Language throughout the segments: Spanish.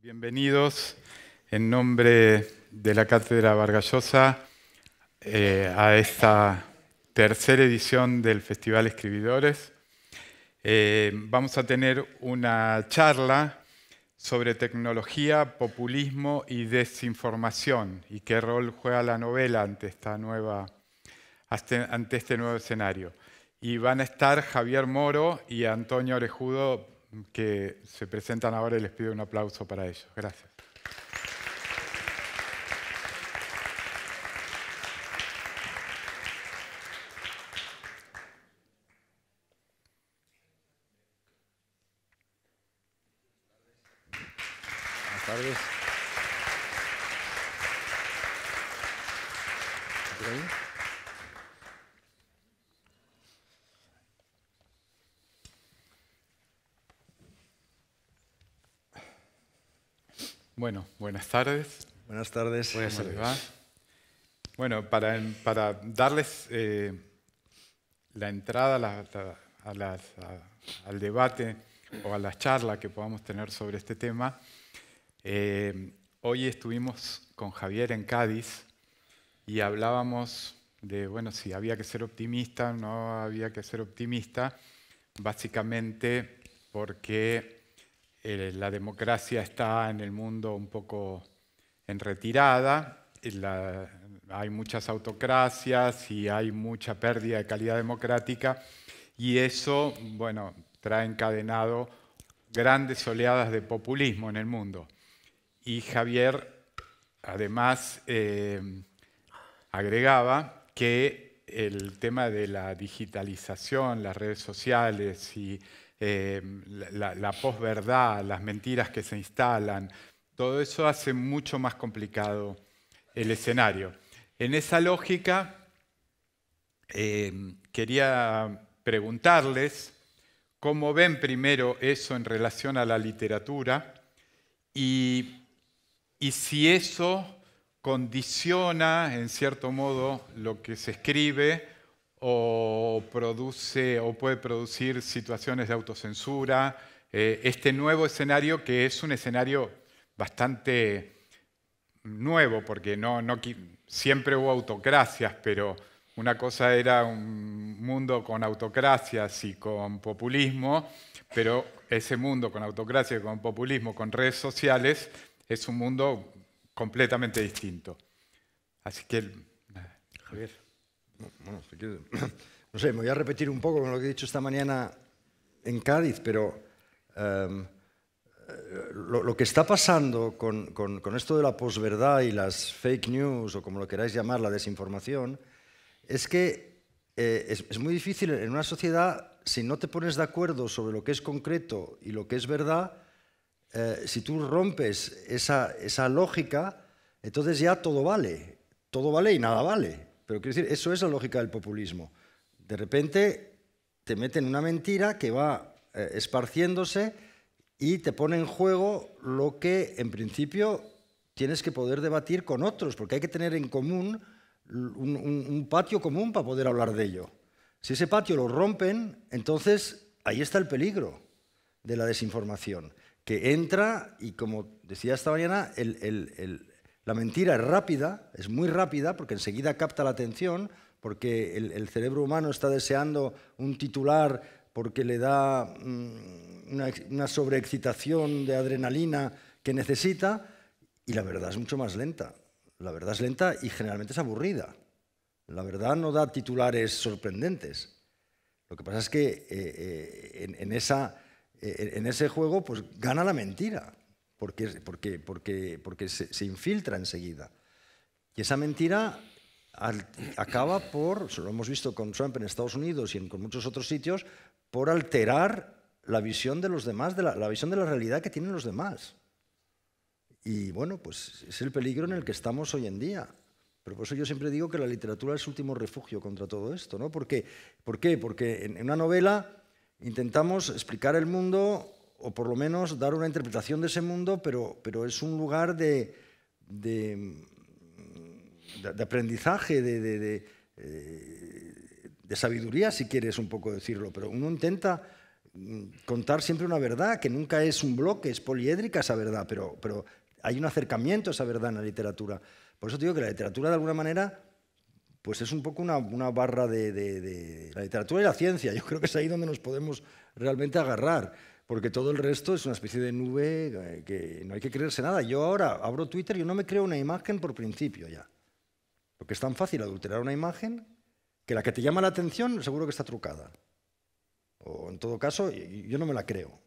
Bienvenidos en nombre de la Cátedra Vargas Llosa a esta tercera edición del Festival Escribidores. Vamos a tener una charla sobre tecnología, populismo y desinformación y qué rol juega la novela ante este nuevo escenario. Y van a estar Javier Moro y Antonio Orejudo, que se presentan ahora, y les pido un aplauso para ellos. Gracias. Buenas tardes. ¿Por ahí? Bueno, buenas tardes. Buenas tardes. ¿Cómo les va? Bueno, para darles la entrada al debate o a la charla que podamos tener sobre este tema, hoy estuvimos con Javier en Cádiz y hablábamos de, bueno, si había que ser optimista, no había que ser optimista, básicamente porque la democracia está en el mundo un poco en retirada, hay muchas autocracias y hay mucha pérdida de calidad democrática, y eso, bueno, trae encadenado grandes oleadas de populismo en el mundo. Y Javier, además, agregaba que el tema de la digitalización, las redes sociales y la posverdad, las mentiras que se instalan, todo eso hace mucho más complicado el escenario. En esa lógica, quería preguntarles cómo ven primero eso en relación a la literatura y si eso condiciona, en cierto modo, lo que se escribe o puede producir situaciones de autocensura. Este nuevo escenario, que es un escenario bastante nuevo, porque siempre hubo autocracias, pero una cosa era un mundo con autocracias y con populismo, pero ese mundo con autocracia y con populismo, con redes sociales, es un mundo completamente distinto. Así que, Javier. Bueno, no sé, me voy a repetir un poco con lo que he dicho esta mañana en Cádiz, pero lo que está pasando con esto de la posverdad y las fake news, o como lo queráis llamar, la desinformación, es que es muy difícil en una sociedad, si no te pones de acuerdo sobre lo que es concreto y lo que es verdad, si tú rompes esa lógica, entonces ya todo vale y nada vale. Pero quiero decir, eso es la lógica del populismo. De repente te meten una mentira que va esparciéndose y te pone en juego lo que en principio tienes que poder debatir con otros, porque hay que tener en común un patio común para poder hablar de ello. Si ese patio lo rompen, entonces ahí está el peligro de la desinformación, que entra y, como decía esta mañana, la mentira es rápida, es muy rápida, porque enseguida capta la atención, porque el cerebro humano está deseando un titular porque le da una sobreexcitación de adrenalina que necesita, y la verdad es mucho más lenta. La verdad es lenta y generalmente es aburrida. La verdad no da titulares sorprendentes. Lo que pasa es que en ese juego pues, gana la mentira, porque se infiltra enseguida. Y esa mentira acaba por, lo hemos visto con Trump en Estados Unidos y con muchos otros sitios, por alterar la visión de los demás, la visión de la realidad que tienen los demás. Y bueno, pues es el peligro en el que estamos hoy en día. Pero por eso yo siempre digo que la literatura es el último refugio contra todo esto, ¿no? ¿Por qué? Porque en una novela intentamos explicar el mundo, o por lo menos dar una interpretación de ese mundo, pero es un lugar de aprendizaje, de sabiduría, si quieres un poco decirlo, pero uno intenta contar siempre una verdad, que nunca es un bloque, es poliédrica esa verdad, pero hay un acercamiento a esa verdad en la literatura. Por eso te digo que la literatura, de alguna manera, pues es un poco una barra de la literatura y la ciencia. Yo creo que es ahí donde nos podemos realmente agarrar, porque todo el resto es una especie de nube que no hay que creerse nada. Yo ahora abro Twitter y yo no me creo una imagen por principio ya, porque es tan fácil adulterar una imagen que la que te llama la atención seguro que está trucada. O en todo caso, yo no me la creo.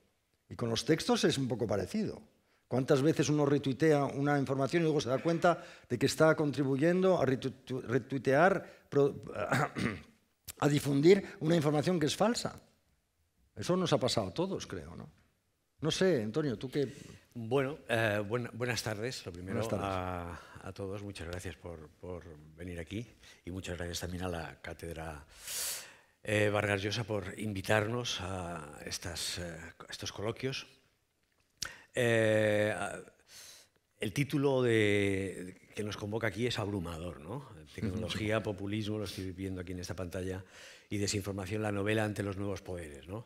Y con los textos es un poco parecido. ¿Cuántas veces uno retuitea una información y luego se da cuenta de que está contribuyendo a retuitear, a difundir una información que es falsa? Eso nos ha pasado a todos, creo, ¿no? No sé, Antonio, ¿tú qué...? Bueno, buenas tardes, lo primero. Buenas tardes. A todos. Muchas gracias por venir aquí y muchas gracias también a la Cátedra Vargas Llosa por invitarnos a estos coloquios. El título que nos convoca aquí es abrumador, ¿no? Tecnología, populismo, lo estoy viendo aquí en esta pantalla, y desinformación, la novela ante los nuevos poderes, ¿no?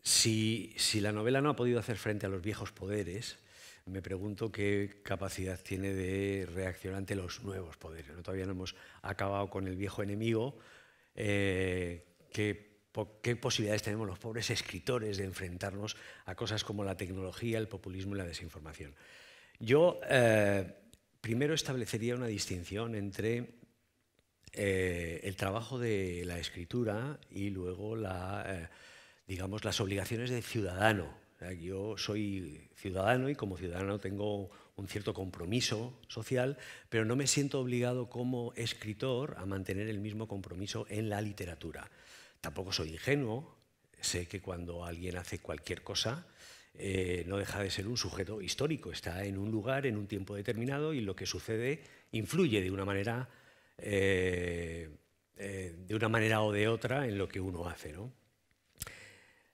Si la novela no ha podido hacer frente a los viejos poderes, me pregunto qué capacidad tiene de reaccionar ante los nuevos poderes, ¿no? Todavía no hemos acabado con el viejo enemigo. ¿Qué posibilidades tenemos los pobres escritores de enfrentarnos a cosas como la tecnología, el populismo y la desinformación? Yo primero establecería una distinción entre el trabajo de la escritura y luego digamos, las obligaciones de ciudadano. O sea, yo soy ciudadano y como ciudadano tengo un cierto compromiso social, pero no me siento obligado como escritor a mantener el mismo compromiso en la literatura. Tampoco soy ingenuo, sé que cuando alguien hace cualquier cosa no deja de ser un sujeto histórico, está en un lugar, en un tiempo determinado y lo que sucede influye de una manera o de otra en lo que uno hace, ¿no?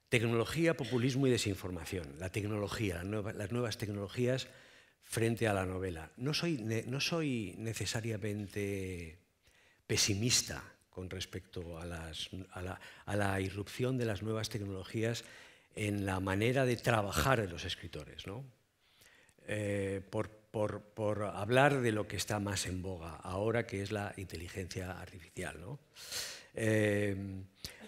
Tecnología, populismo y desinformación. La tecnología, las nuevas tecnologías frente a la novela. No soy necesariamente pesimista con respecto a la irrupción de las nuevas tecnologías en la manera de trabajar de los escritores, ¿no? Por hablar de lo que está más en boga ahora, que es la inteligencia artificial, ¿no?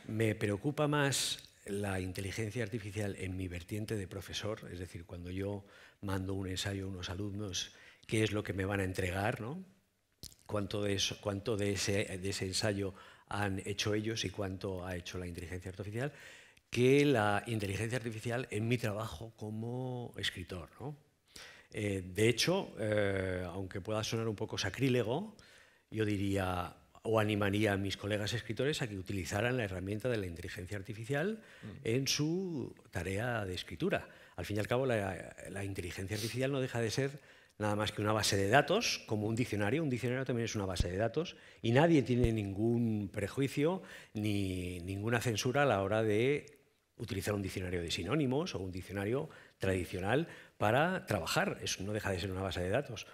Me preocupa más la inteligencia artificial en mi vertiente de profesor, es decir, cuando yo mando un ensayo a unos alumnos, qué es lo que me van a entregar, ¿no? Cuánto de ese ensayo han hecho ellos y cuánto ha hecho la inteligencia artificial, que la inteligencia artificial en mi trabajo como escritor, ¿no? De hecho, aunque pueda sonar un poco sacrílego, yo diría o animaría a mis colegas escritores a que utilizaran la herramienta de la inteligencia artificial en su tarea de escritura. Al fin y al cabo, la inteligencia artificial no deja de ser nada más que una base de datos, como un diccionario. Un diccionario también es una base de datos y nadie tiene ningún prejuicio ni ninguna censura a la hora de utilizar un diccionario de sinónimos o un diccionario tradicional para trabajar. Eso no deja de ser una base de datos.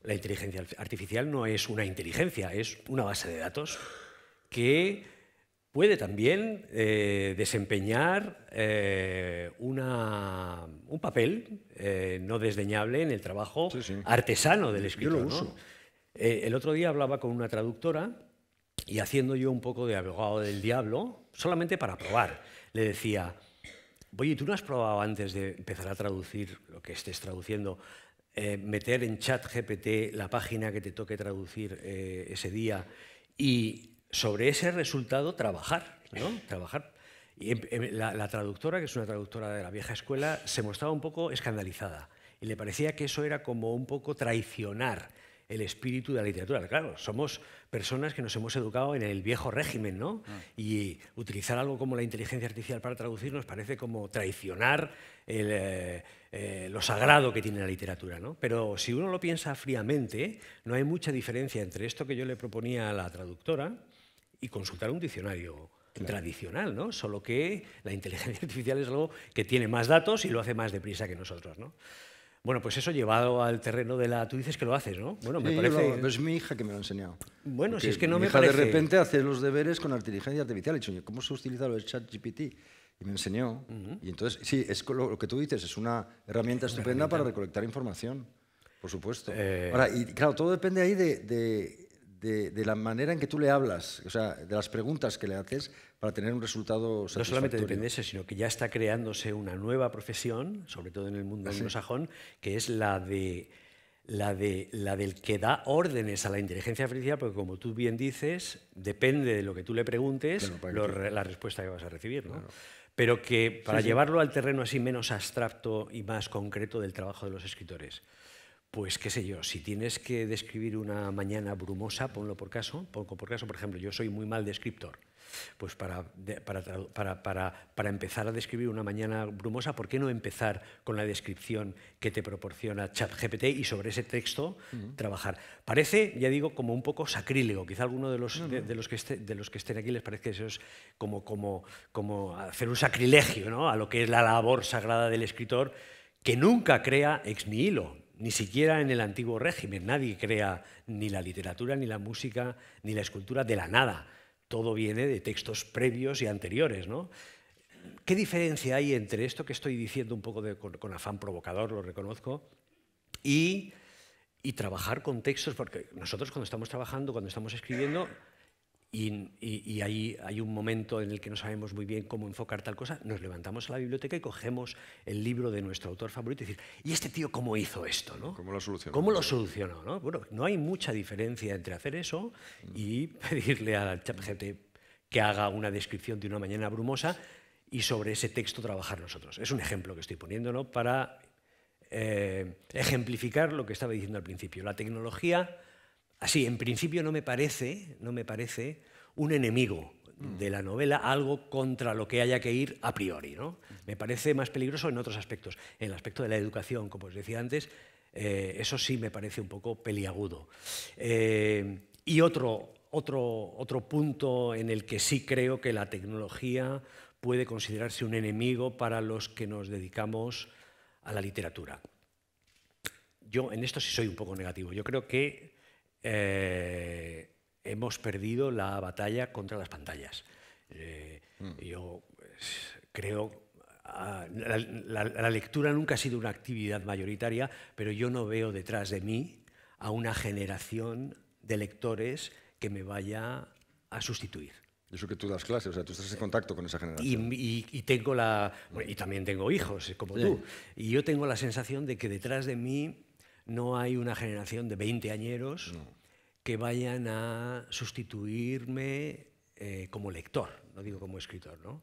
La inteligencia artificial no es una inteligencia, es una base de datos que puede también desempeñar un papel no desdeñable en el trabajo artesano del escritor, yo lo uso. ¿no? El otro día hablaba con una traductora y haciendo yo un poco de abogado del diablo, solamente para probar, le decía: oye, ¿tú no has probado antes de empezar a traducir lo que estés traduciendo, meter en ChatGPT la página que te toque traducir ese día y sobre ese resultado trabajar, ¿no? Trabajar. Y la traductora, que es una traductora de la vieja escuela, se mostraba un poco escandalizada y le parecía que eso era como un poco traicionar el espíritu de la literatura. Claro, somos personas que nos hemos educado en el viejo régimen, ¿no? Y utilizar algo como la inteligencia artificial para traducir nos parece como traicionar lo sagrado que tiene la literatura, ¿no? Pero si uno lo piensa fríamente, no hay mucha diferencia entre esto que yo le proponía a la traductora y consultar un diccionario tradicional, ¿no? Solo que la inteligencia artificial es algo que tiene más datos y lo hace más deprisa que nosotros, ¿no? Bueno, pues eso llevado al terreno de la... Tú dices que lo haces, ¿no? Bueno, me Sí, parece... es mi hija que me lo ha enseñado. Bueno, Porque si es que no mi me hija parece... de repente hace los deberes con la inteligencia artificial. Y dicho, ¿cómo se utiliza lo del ChatGPT? Y me enseñó. Y entonces, sí, es lo que tú dices, es una herramienta estupenda para recolectar información, por supuesto. Ahora, y claro, todo depende ahí de la manera en que tú le hablas, o sea, de las preguntas que le haces para tener un resultado satisfactorio. No solamente depende de eso, sino que ya está creándose una nueva profesión, sobre todo en el mundo anglosajón, que es la del que da órdenes a la inteligencia artificial, porque como tú bien dices, depende de lo que tú le preguntes, la respuesta que vas a recibir, ¿no? Claro. Pero que para llevarlo al terreno así menos abstracto y más concreto del trabajo de los escritores, pues qué sé yo, si tienes que describir una mañana brumosa, ponlo por caso, por ejemplo, yo soy muy mal descriptor. Pues para empezar a describir una mañana brumosa, ¿por qué no empezar con la descripción que te proporciona ChatGPT y sobre ese texto trabajar? Parece, ya digo, como un poco sacrílego. Quizá alguno de los que estén aquí les parece que eso es como hacer un sacrilegio, ¿no?, a lo que es la labor sagrada del escritor, que nunca crea ex nihilo. Ni siquiera en el antiguo régimen. Nadie crea ni la literatura, ni la música, ni la escultura de la nada. Todo viene de textos previos y anteriores, ¿no? ¿Qué diferencia hay entre esto que estoy diciendo un poco con afán provocador, lo reconozco, y trabajar con textos? Porque nosotros cuando estamos trabajando, cuando estamos escribiendo, y hay un momento en el que no sabemos muy bien cómo enfocar tal cosa, nos levantamos a la biblioteca y cogemos el libro de nuestro autor favorito y decir, ¿y este tío cómo hizo esto, no? ¿Cómo lo solucionó? ¿Cómo lo solucionó, no? Bueno, no hay mucha diferencia entre hacer eso y pedirle al ChatGPT que haga una descripción de una mañana brumosa y sobre ese texto trabajar nosotros. Es un ejemplo que estoy poniendo, ¿no?, para ejemplificar lo que estaba diciendo al principio. La tecnología... Así, en principio no me parece un enemigo de la novela, algo contra lo que haya que ir a priori, ¿no? Me parece más peligroso en otros aspectos. En el aspecto de la educación, como os decía antes, eso sí me parece un poco peliagudo. Y otro punto en el que sí creo que la tecnología puede considerarse un enemigo para los que nos dedicamos a la literatura. Yo en esto sí soy un poco negativo. Yo creo que hemos perdido la batalla contra las pantallas. Yo creo... La lectura nunca ha sido una actividad mayoritaria, pero yo no veo detrás de mí a una generación de lectores que me vaya a sustituir. Eso que tú das clases, o sea, tú estás en contacto con esa generación. Y también tengo hijos, como tú. Y yo tengo la sensación de que detrás de mí no hay una generación de 20añeros que vayan a sustituirme como lector, no digo como escritor, ¿no?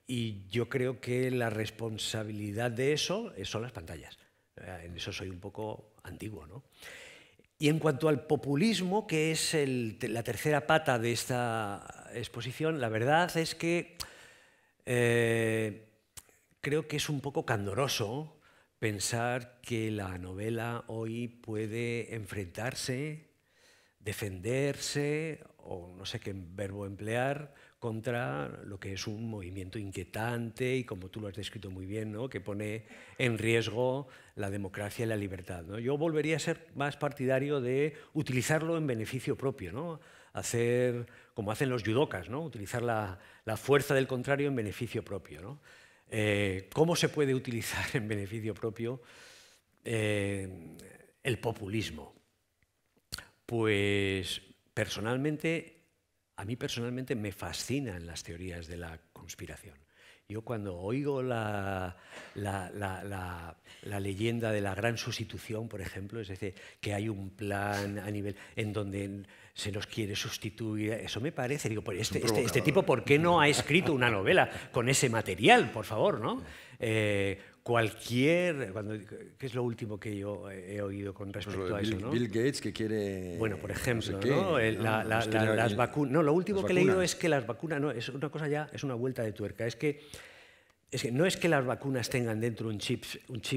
Y yo creo que la responsabilidad de eso son las pantallas. En eso soy un poco antiguo, ¿no? Y en cuanto al populismo, que es la tercera pata de esta exposición, la verdad es que creo que es un poco candoroso pensar que la novela hoy puede enfrentarse, defenderse, o no sé qué verbo emplear, contra lo que es un movimiento inquietante y, como tú lo has descrito muy bien, ¿no?, que pone en riesgo la democracia y la libertad, ¿no? Yo volvería a ser más partidario de utilizarlo en beneficio propio, ¿no? Hacer como hacen los yudokas, ¿no?, utilizar la fuerza del contrario en beneficio propio, ¿no? ¿Cómo se puede utilizar en beneficio propio el populismo? Pues a mí personalmente me fascinan las teorías de la conspiración. Yo cuando oigo la leyenda de la gran sustitución, por ejemplo, es decir, que hay un plan a nivel en donde se nos quiere sustituir, eso me parece, digo, pues este tipo, ¿por qué no ha escrito una novela con ese material, por favor, ¿no? ¿Qué es lo último que yo he oído con respecto a eso, ¿no? Bill Gates, que quiere... Bueno, por ejemplo, ¿no? Las vacunas... No, lo último que he leído es que las vacunas... No, es una cosa ya, es una vuelta de tuerca. Es que no es que las vacunas tengan dentro un chip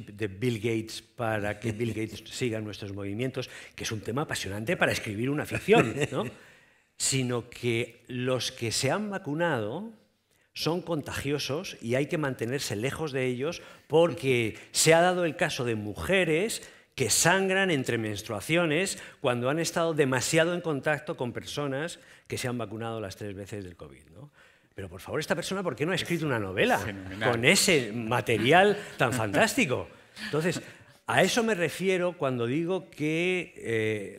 de Bill Gates para que Bill Gates siga nuestros movimientos, que es un tema apasionante para escribir una ficción, ¿no? Sino que los que se han vacunado son contagiosos y hay que mantenerse lejos de ellos porque se ha dado el caso de mujeres que sangran entre menstruaciones cuando han estado demasiado en contacto con personas que se han vacunado las 3 veces del COVID, ¿no? Pero por favor, esta persona, ¿por qué no ha escrito una novela con ese material tan fantástico? Entonces, a eso me refiero cuando digo que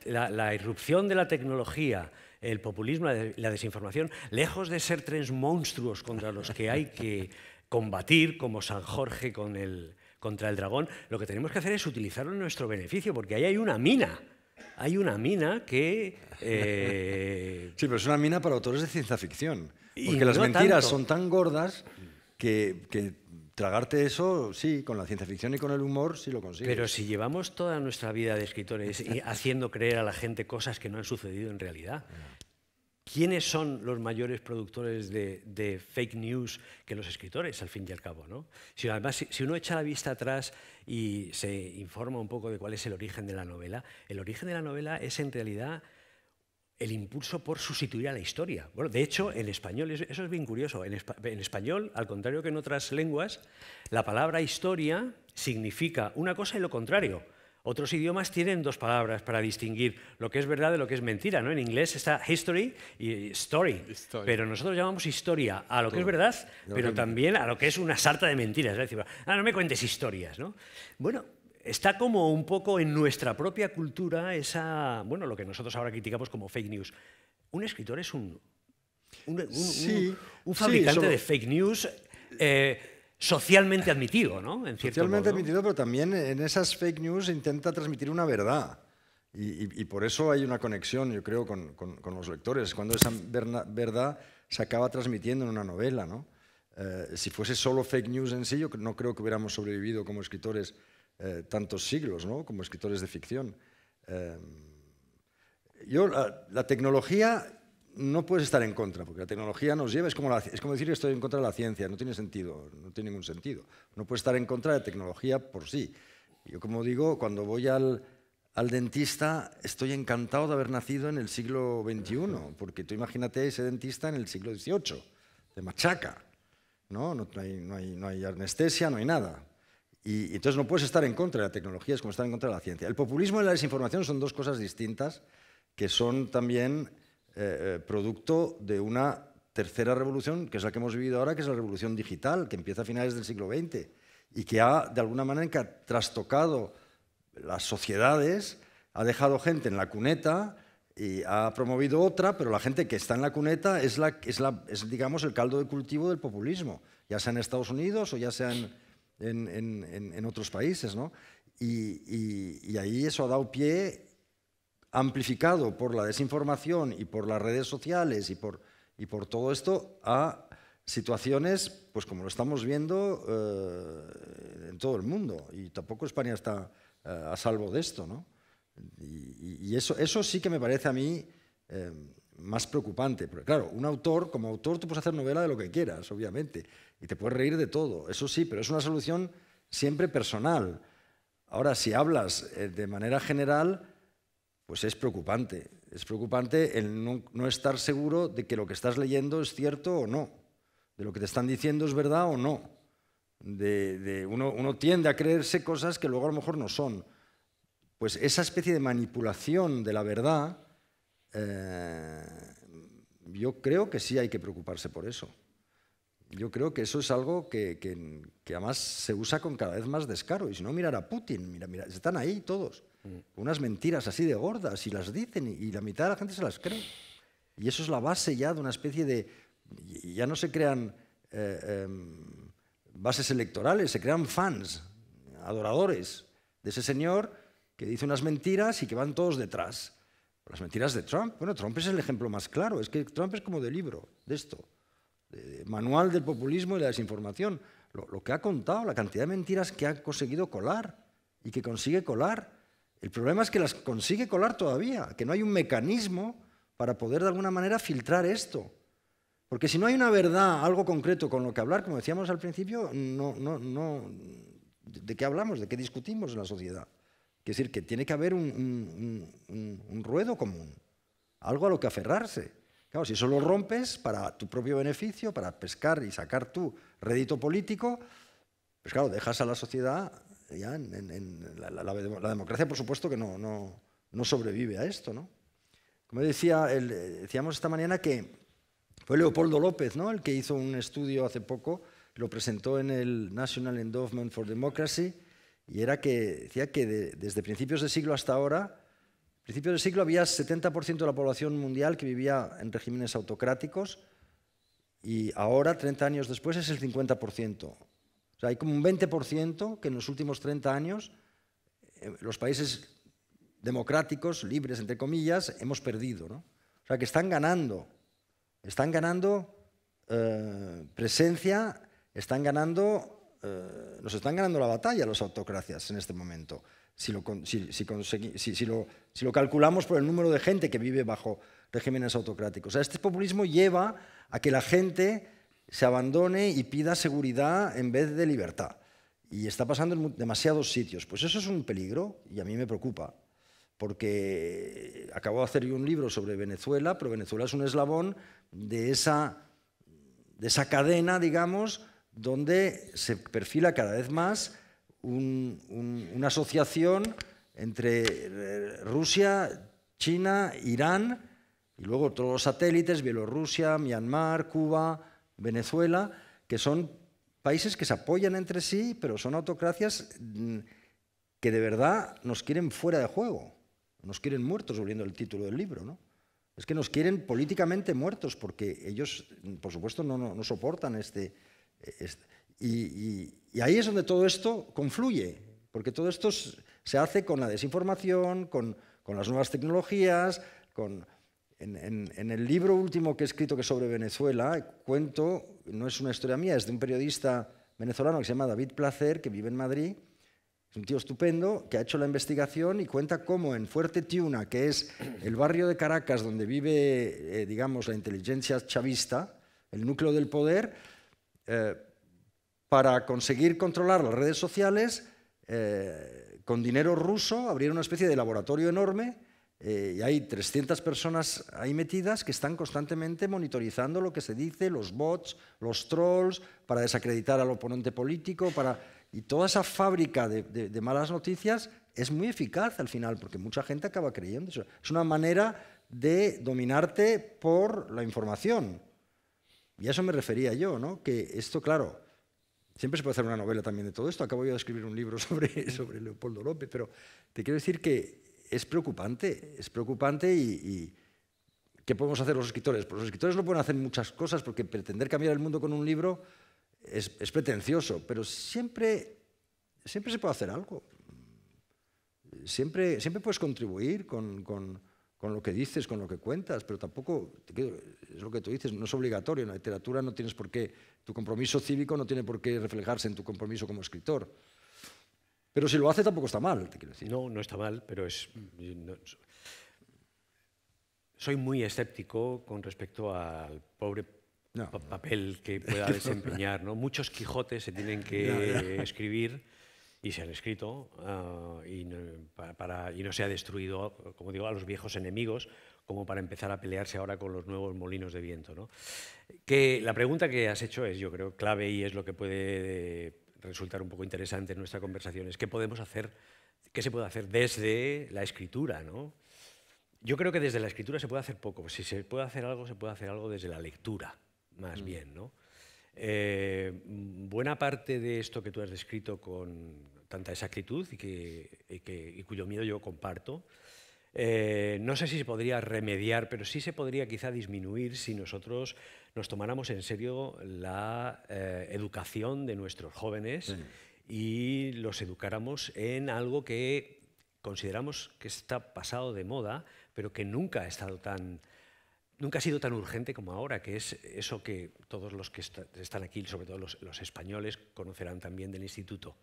la irrupción de la tecnología, el populismo, la desinformación, lejos de ser 3 monstruos contra los que hay que combatir, como San Jorge contra el dragón, lo que tenemos que hacer es utilizarlo en nuestro beneficio, porque ahí hay una mina. Hay una mina que... Sí, pero es una mina para autores de ciencia ficción. Porque Y las no mentiras tanto. son tan gordas que tragarte eso, sí, con la ciencia ficción y con el humor, sí lo consigues. Pero si llevamos toda nuestra vida de escritores y haciendo creer a la gente cosas que no han sucedido en realidad, ¿quiénes son los mayores productores de fake news que los escritores, al fin y al cabo, ¿no? Además, si uno echa la vista atrás y se informa un poco de cuál es el origen de la novela, el origen de la novela es en realidad el impulso por sustituir a la historia. Bueno, de hecho, en español, eso es bien curioso, en español, al contrario que en otras lenguas, la palabra historia significa una cosa y lo contrario. Otros idiomas tienen 2 palabras para distinguir lo que es verdad de lo que es mentira, ¿no? En inglés está history y story, pero nosotros llamamos historia a lo que es verdad, pero también a lo que es una sarta de mentiras. Es decir, no me cuentes historias, ¿no? Bueno, está como un poco en nuestra propia cultura lo que nosotros ahora criticamos como fake news. Un escritor es un fabricante de fake news socialmente admitido, ¿no? En cierto socialmente modo. admitido, pero también en esas fake news intenta transmitir una verdad. Y por eso hay una conexión, yo creo, con los lectores. Cuando esa verdad se acaba transmitiendo en una novela, ¿no? Si fuese solo fake news en sí, yo no creo que hubiéramos sobrevivido como escritores tantos siglos, ¿no? Como escritores de ficción. La tecnología no puedes estar en contra, porque la tecnología nos lleva, es como decir que estoy en contra de la ciencia, no tiene sentido, no tiene ningún sentido. No puedes estar en contra de tecnología por sí. Yo, como digo, cuando voy al dentista, estoy encantado de haber nacido en el siglo XXI, porque tú imagínate ese dentista en el siglo XVIII, de machaca, ¿no? No hay anestesia, no hay nada. Y entonces no puedes estar en contra de la tecnología, es como estar en contra de la ciencia. El populismo y la desinformación son 2 cosas distintas que son también producto de una tercera revolución, que es la que hemos vivido ahora, que es la revolución digital, que empieza a finales del siglo XX y que de alguna manera ha trastocado las sociedades, ha dejado gente en la cuneta y ha promovido otra, pero la gente que está en la cuneta es digamos, el caldo de cultivo del populismo, ya sea en Estados Unidos o ya sea en otros países, ¿no? Y ahí eso ha dado pie, amplificado por la desinformación y por las redes sociales y por todo esto, a situaciones, pues como lo estamos viendo en todo el mundo. Y tampoco España está a salvo de esto, ¿no? Y eso sí que me parece a mí más preocupante. Porque claro, como autor tú puedes hacer novela de lo que quieras, obviamente, y te puedes reír de todo, eso sí, pero es una solución siempre personal. Ahora, si hablas de manera general, pues es preocupante. Es preocupante el no estar seguro de que lo que estás leyendo es cierto o no, de lo que te están diciendo es verdad o no. Uno tiende a creerse cosas que luego a lo mejor no son. Pues esa especie de manipulación de la verdad, yo creo que sí hay que preocuparse por eso. Yo creo que eso es algo que además se usa con cada vez más descaro. Y si no, mirar a Putin, mira, están ahí todos, unas mentiras así de gordas, y las dicen, y la mitad de la gente se las cree. Y eso es la base ya de una especie de... Ya no se crean bases electorales, se crean fans, adoradores de ese señor que dice unas mentiras y que van todos detrás. Las mentiras de Trump, bueno, Trump es el ejemplo más claro, es que Trump es como de libro de esto. Manual del populismo y la desinformación. Lo que ha contado, la cantidad de mentiras que ha conseguido colar y que consigue colar. El problema es que las consigue colar todavía, que no hay un mecanismo para poder de alguna manera filtrar esto. Porque si no hay una verdad, algo concreto con lo que hablar, como decíamos al principio, ¿de qué hablamos? ¿De qué discutimos en la sociedad? Es decir, que tiene que haber un ruedo común, algo a lo que aferrarse. Claro, si eso lo rompes para tu propio beneficio, para pescar y sacar tu rédito político, pues claro, dejas a la sociedad ya la democracia, por supuesto, que no sobrevive a esto, ¿no? Como decíamos esta mañana que fue Leopoldo López, ¿no?, el que hizo un estudio hace poco, lo presentó en el National Endowment for Democracy, y era que decía que desde principios de siglo hasta ahora, principios de siglo había 70% de la población mundial que vivía en regímenes autocráticos, y ahora, 30 años después, es el 50%. O sea, hay como un 20% que en los últimos 30 años los países democráticos, libres, entre comillas, hemos perdido, ¿no? O sea, que están ganando presencia, nos están ganando la batalla los autocracias en este momento, si lo calculamos por el número de gente que vive bajo regímenes autocráticos. O sea, este populismo lleva a que la gente se abandone y pida seguridad en vez de libertad. Y está pasando en demasiados sitios. Pues eso es un peligro y a mí me preocupa, porque acabo de hacer yo un libro sobre Venezuela, pero Venezuela es un eslabón de esa cadena, digamos, donde se perfila cada vez más una asociación entre Rusia, China, Irán, y luego todos los satélites, Bielorrusia, Myanmar, Cuba, Venezuela, que son países que se apoyan entre sí, pero son autocracias que de verdad nos quieren fuera de juego, nos quieren muertos, volviendo al título del libro, ¿no? Es que nos quieren políticamente muertos, porque ellos, por supuesto, no soportan y ahí es donde todo esto confluye, porque todo esto se hace con la desinformación, con las nuevas tecnologías, en el libro último que he escrito, que es sobre Venezuela, cuento, no es una historia mía, es de un periodista venezolano que se llama David Placer, que vive en Madrid. Es un tío estupendo que ha hecho la investigación y cuenta cómo en Fuerte Tiuna, que es el barrio de Caracas donde vive, digamos, la inteligencia chavista, el núcleo del poder, para conseguir controlar las redes sociales, con dinero ruso, abrieron una especie de laboratorio enorme, y hay 300 personas ahí metidas que están constantemente monitorizando lo que se dice, los bots, los trolls, para desacreditar al oponente político, y toda esa fábrica de malas noticias es muy eficaz al final, porque mucha gente acaba creyendo eso. Es una manera de dominarte por la información. Y a eso me refería yo, ¿no? Que esto, claro, siempre se puede hacer una novela también de todo esto. Acabo yo de escribir un libro sobre Leopoldo López, pero te quiero decir que es preocupante y ¿qué podemos hacer los escritores? Pues los escritores no pueden hacer muchas cosas, porque pretender cambiar el mundo con un libro es pretencioso, pero siempre se puede hacer algo. Siempre puedes contribuir con lo que dices, con lo que cuentas, pero tampoco, es lo que tú dices, no es obligatorio. En la literatura no tienes por qué, tu compromiso cívico no tiene por qué reflejarse en tu compromiso como escritor. Pero si lo hace tampoco está mal, te quiero decir. No está mal, pero soy muy escéptico con respecto al pobre papel que pueda desempeñar, ¿no? Muchos Quijotes se tienen que escribir y se han escrito y no se ha destruido, como digo, a los viejos enemigos, como para empezar a pelearse ahora con los nuevos molinos de viento, ¿no? Que la pregunta que has hecho es, yo creo, clave, y es lo que puede resultar un poco interesante en nuestra conversación, es qué podemos hacer, qué se puede hacer desde la escritura, ¿no? Yo creo que desde la escritura se puede hacer poco. Si se puede hacer algo desde la lectura, más bien, ¿no? Buena parte de esto que tú has descrito con tanta exactitud y cuyo miedo yo comparto, no sé si se podría remediar, pero sí se podría quizá disminuir si nosotros nos tomáramos en serio la educación de nuestros jóvenes y los educáramos en algo que consideramos que está pasado de moda, pero que nunca ha sido tan urgente como ahora, que es eso que todos los que están aquí, sobre todo los españoles, conocerán también del instituto: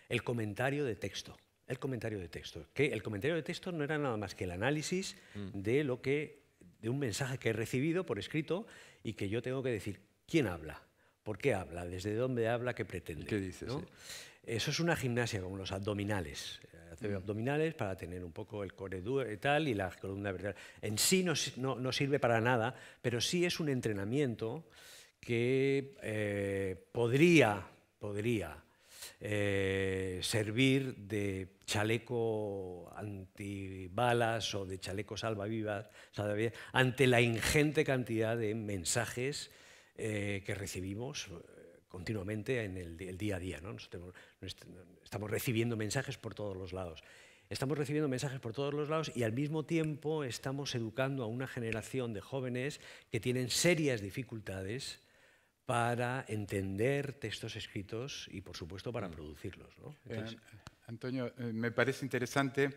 el comentario de texto. El comentario de texto. Que el comentario de texto no era nada más que el análisis de un mensaje que he recibido por escrito y que yo tengo que decir quién habla, por qué habla, desde dónde habla, qué pretende. ¿Qué dices? ¿No? Sí. Eso es una gimnasia como los abdominales. hacer abdominales, para tener un poco el core duro y tal, y la columna vertebral. En sí no sirve para nada, pero sí es un entrenamiento que podría servir de chaleco antibalas o de chaleco salvavidas ante la ingente cantidad de mensajes que recibimos continuamente en el día a día, ¿no? Estamos recibiendo mensajes por todos los lados. Estamos recibiendo mensajes por todos los lados y al mismo tiempo estamos educando a una generación de jóvenes que tienen serias dificultades para entender textos escritos y, por supuesto, para producirlos, ¿no? Entonces, Antonio, me parece interesante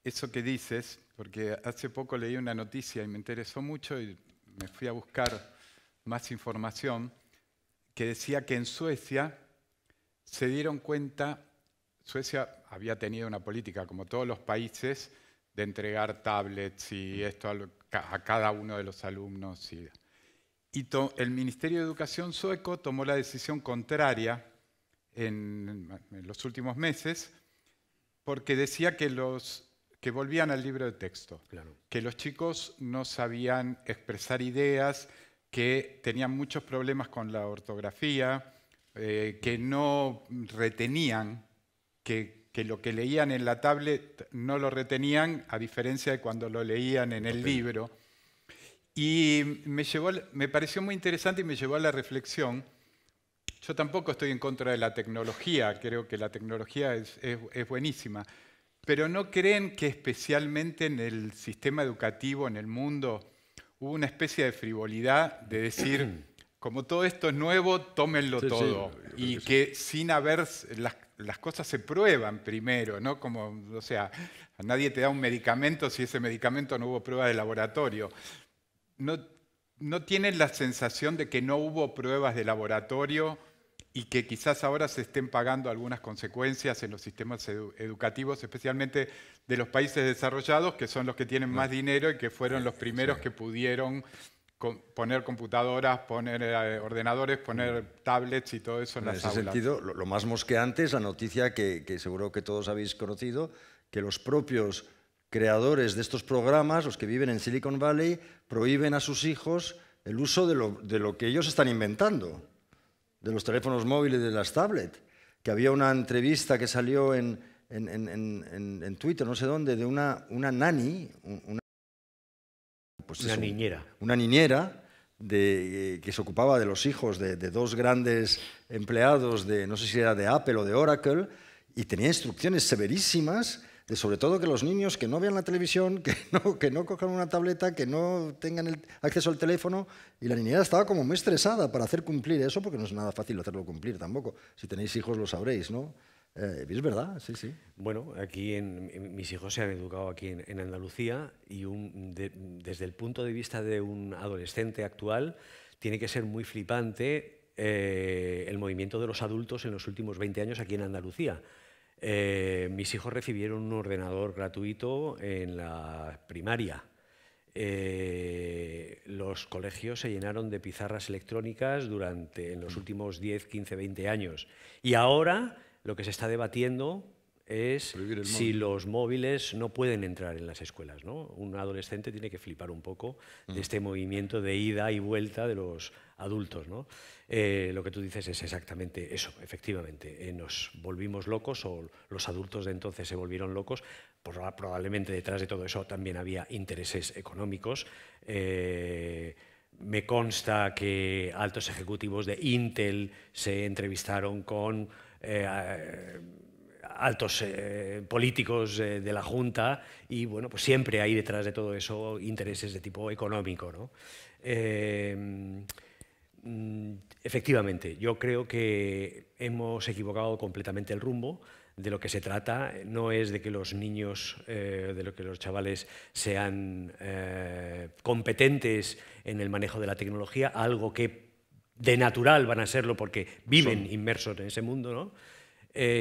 eso que dices, porque hace poco leí una noticia y me interesó mucho y me fui a buscar más información, que decía que en Suecia se dieron cuenta, Suecia había tenido una política, como todos los países, de entregar tablets y esto a cada uno de los alumnos. Y el Ministerio de Educación sueco tomó la decisión contraria en los últimos meses, porque decía que volvían al libro de texto, claro, que los chicos no sabían expresar ideas, que tenían muchos problemas con la ortografía, que no retenían, que lo que leían en la tablet no lo retenían, a diferencia de cuando lo leían en el libro. Y me pareció muy interesante y me llevó a la reflexión. Yo tampoco estoy en contra de la tecnología, creo que la tecnología es buenísima, pero ¿no creen que especialmente en el sistema educativo, en el mundo, hubo una especie de frivolidad de decir, como todo esto es nuevo, tómenlo todo? Y que sin haber, las cosas se prueban primero, ¿no? Como, o sea, a nadie te da un medicamento si ese medicamento no hubo prueba de laboratorio. ¿No tienen la sensación de que no hubo pruebas de laboratorio y que quizás ahora se estén pagando algunas consecuencias en los sistemas educativos, especialmente de los países desarrollados, que son los que tienen más dinero y que fueron los primeros que pudieron poner computadoras, poner ordenadores, poner tablets y todo eso en las aulas? En ese sentido, lo más mosqueante es la noticia que seguro que todos habéis conocido, que los propios creadores de estos programas, los que viven en Silicon Valley, prohíben a sus hijos el uso de lo que ellos están inventando, de los teléfonos móviles y de las tablets. Que había una entrevista que salió en Twitter, no sé dónde, de una nani, una niñera que se ocupaba de los hijos de dos grandes empleados, no sé si era de Apple o de Oracle, y tenía instrucciones severísimas de sobre todo que los niños que no vean la televisión, que no cojan una tableta, que no tengan el acceso al teléfono, y la niñera estaba como muy estresada para hacer cumplir eso, porque no es nada fácil hacerlo cumplir tampoco. Si tenéis hijos lo sabréis, ¿no? Es verdad, sí, sí. Bueno, aquí mis hijos se han educado aquí en Andalucía y desde el punto de vista de un adolescente actual tiene que ser muy flipante el movimiento de los adultos en los últimos 20 años aquí en Andalucía. Mis hijos recibieron un ordenador gratuito en la primaria. Los colegios se llenaron de pizarras electrónicas en los últimos 10, 15, 20 años. Y ahora lo que se está debatiendo es si los móviles no pueden entrar en las escuelas, ¿no? Un adolescente tiene que flipar un poco de este movimiento de ida y vuelta de los adultos, ¿no? Lo que tú dices es exactamente eso, efectivamente. Nos volvimos locos, o los adultos de entonces se volvieron locos. Probablemente detrás de todo eso también había intereses económicos. Me consta que altos ejecutivos de Intel se entrevistaron con altos políticos de la Junta y bueno, pues siempre hay detrás de todo eso intereses de tipo económico, ¿no? Efectivamente, yo creo que hemos equivocado completamente el rumbo. De lo que se trata no es de que los niños, de lo que los chavales sean competentes en el manejo de la tecnología, algo que de natural van a serlo porque viven inmersos en ese mundo, ¿no?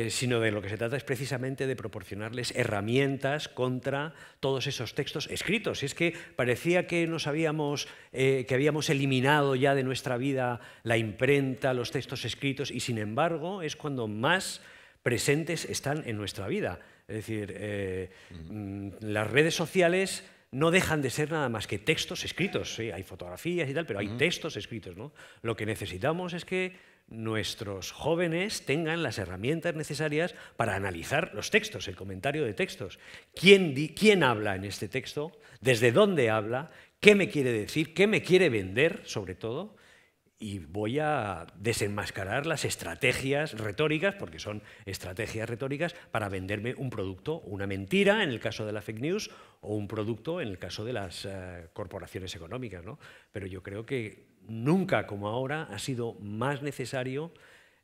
Sino de lo que se trata es precisamente de proporcionarles herramientas contra todos esos textos escritos. Y es que parecía que que habíamos eliminado ya de nuestra vida la imprenta, los textos escritos, y sin embargo es cuando más presentes están en nuestra vida. Es decir, las redes sociales no dejan de ser nada más que textos escritos. Sí, hay fotografías y tal, pero hay textos escritos, ¿no? Lo que necesitamos es que nuestros jóvenes tengan las herramientas necesarias para analizar los textos, el comentario de textos. ¿Quién habla en este texto? ¿Desde dónde habla? ¿Qué me quiere decir? ¿Qué me quiere vender, sobre todo? Y voy a desenmascarar las estrategias retóricas, porque son estrategias retóricas, para venderme un producto, una mentira en el caso de la fake news, o un producto en el caso de las corporaciones económicas, ¿no? Pero yo creo que nunca como ahora ha sido más necesario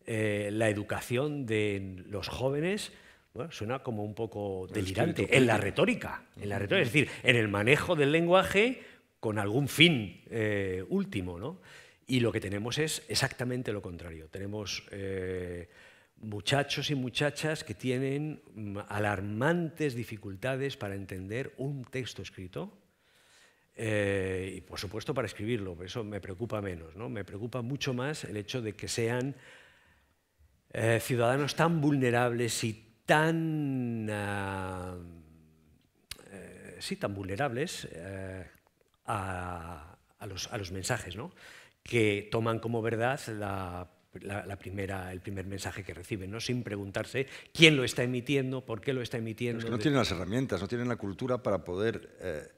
la educación de los jóvenes. Bueno, suena como un poco delirante, en la retórica, es decir, en el manejo del lenguaje con algún fin último, ¿no? Y lo que tenemos es exactamente lo contrario. Tenemos muchachos y muchachas que tienen alarmantes dificultades para entender un texto escrito y, por supuesto, para escribirlo. Eso me preocupa menos, ¿no? Me preocupa mucho más el hecho de que sean ciudadanos tan vulnerables y tan vulnerables a los mensajes, ¿no? Que toman como verdad el primer mensaje que reciben, ¿no? Sin preguntarse quién lo está emitiendo, por qué lo está emitiendo. Pero es que no tienen las herramientas, no tienen la cultura para poder,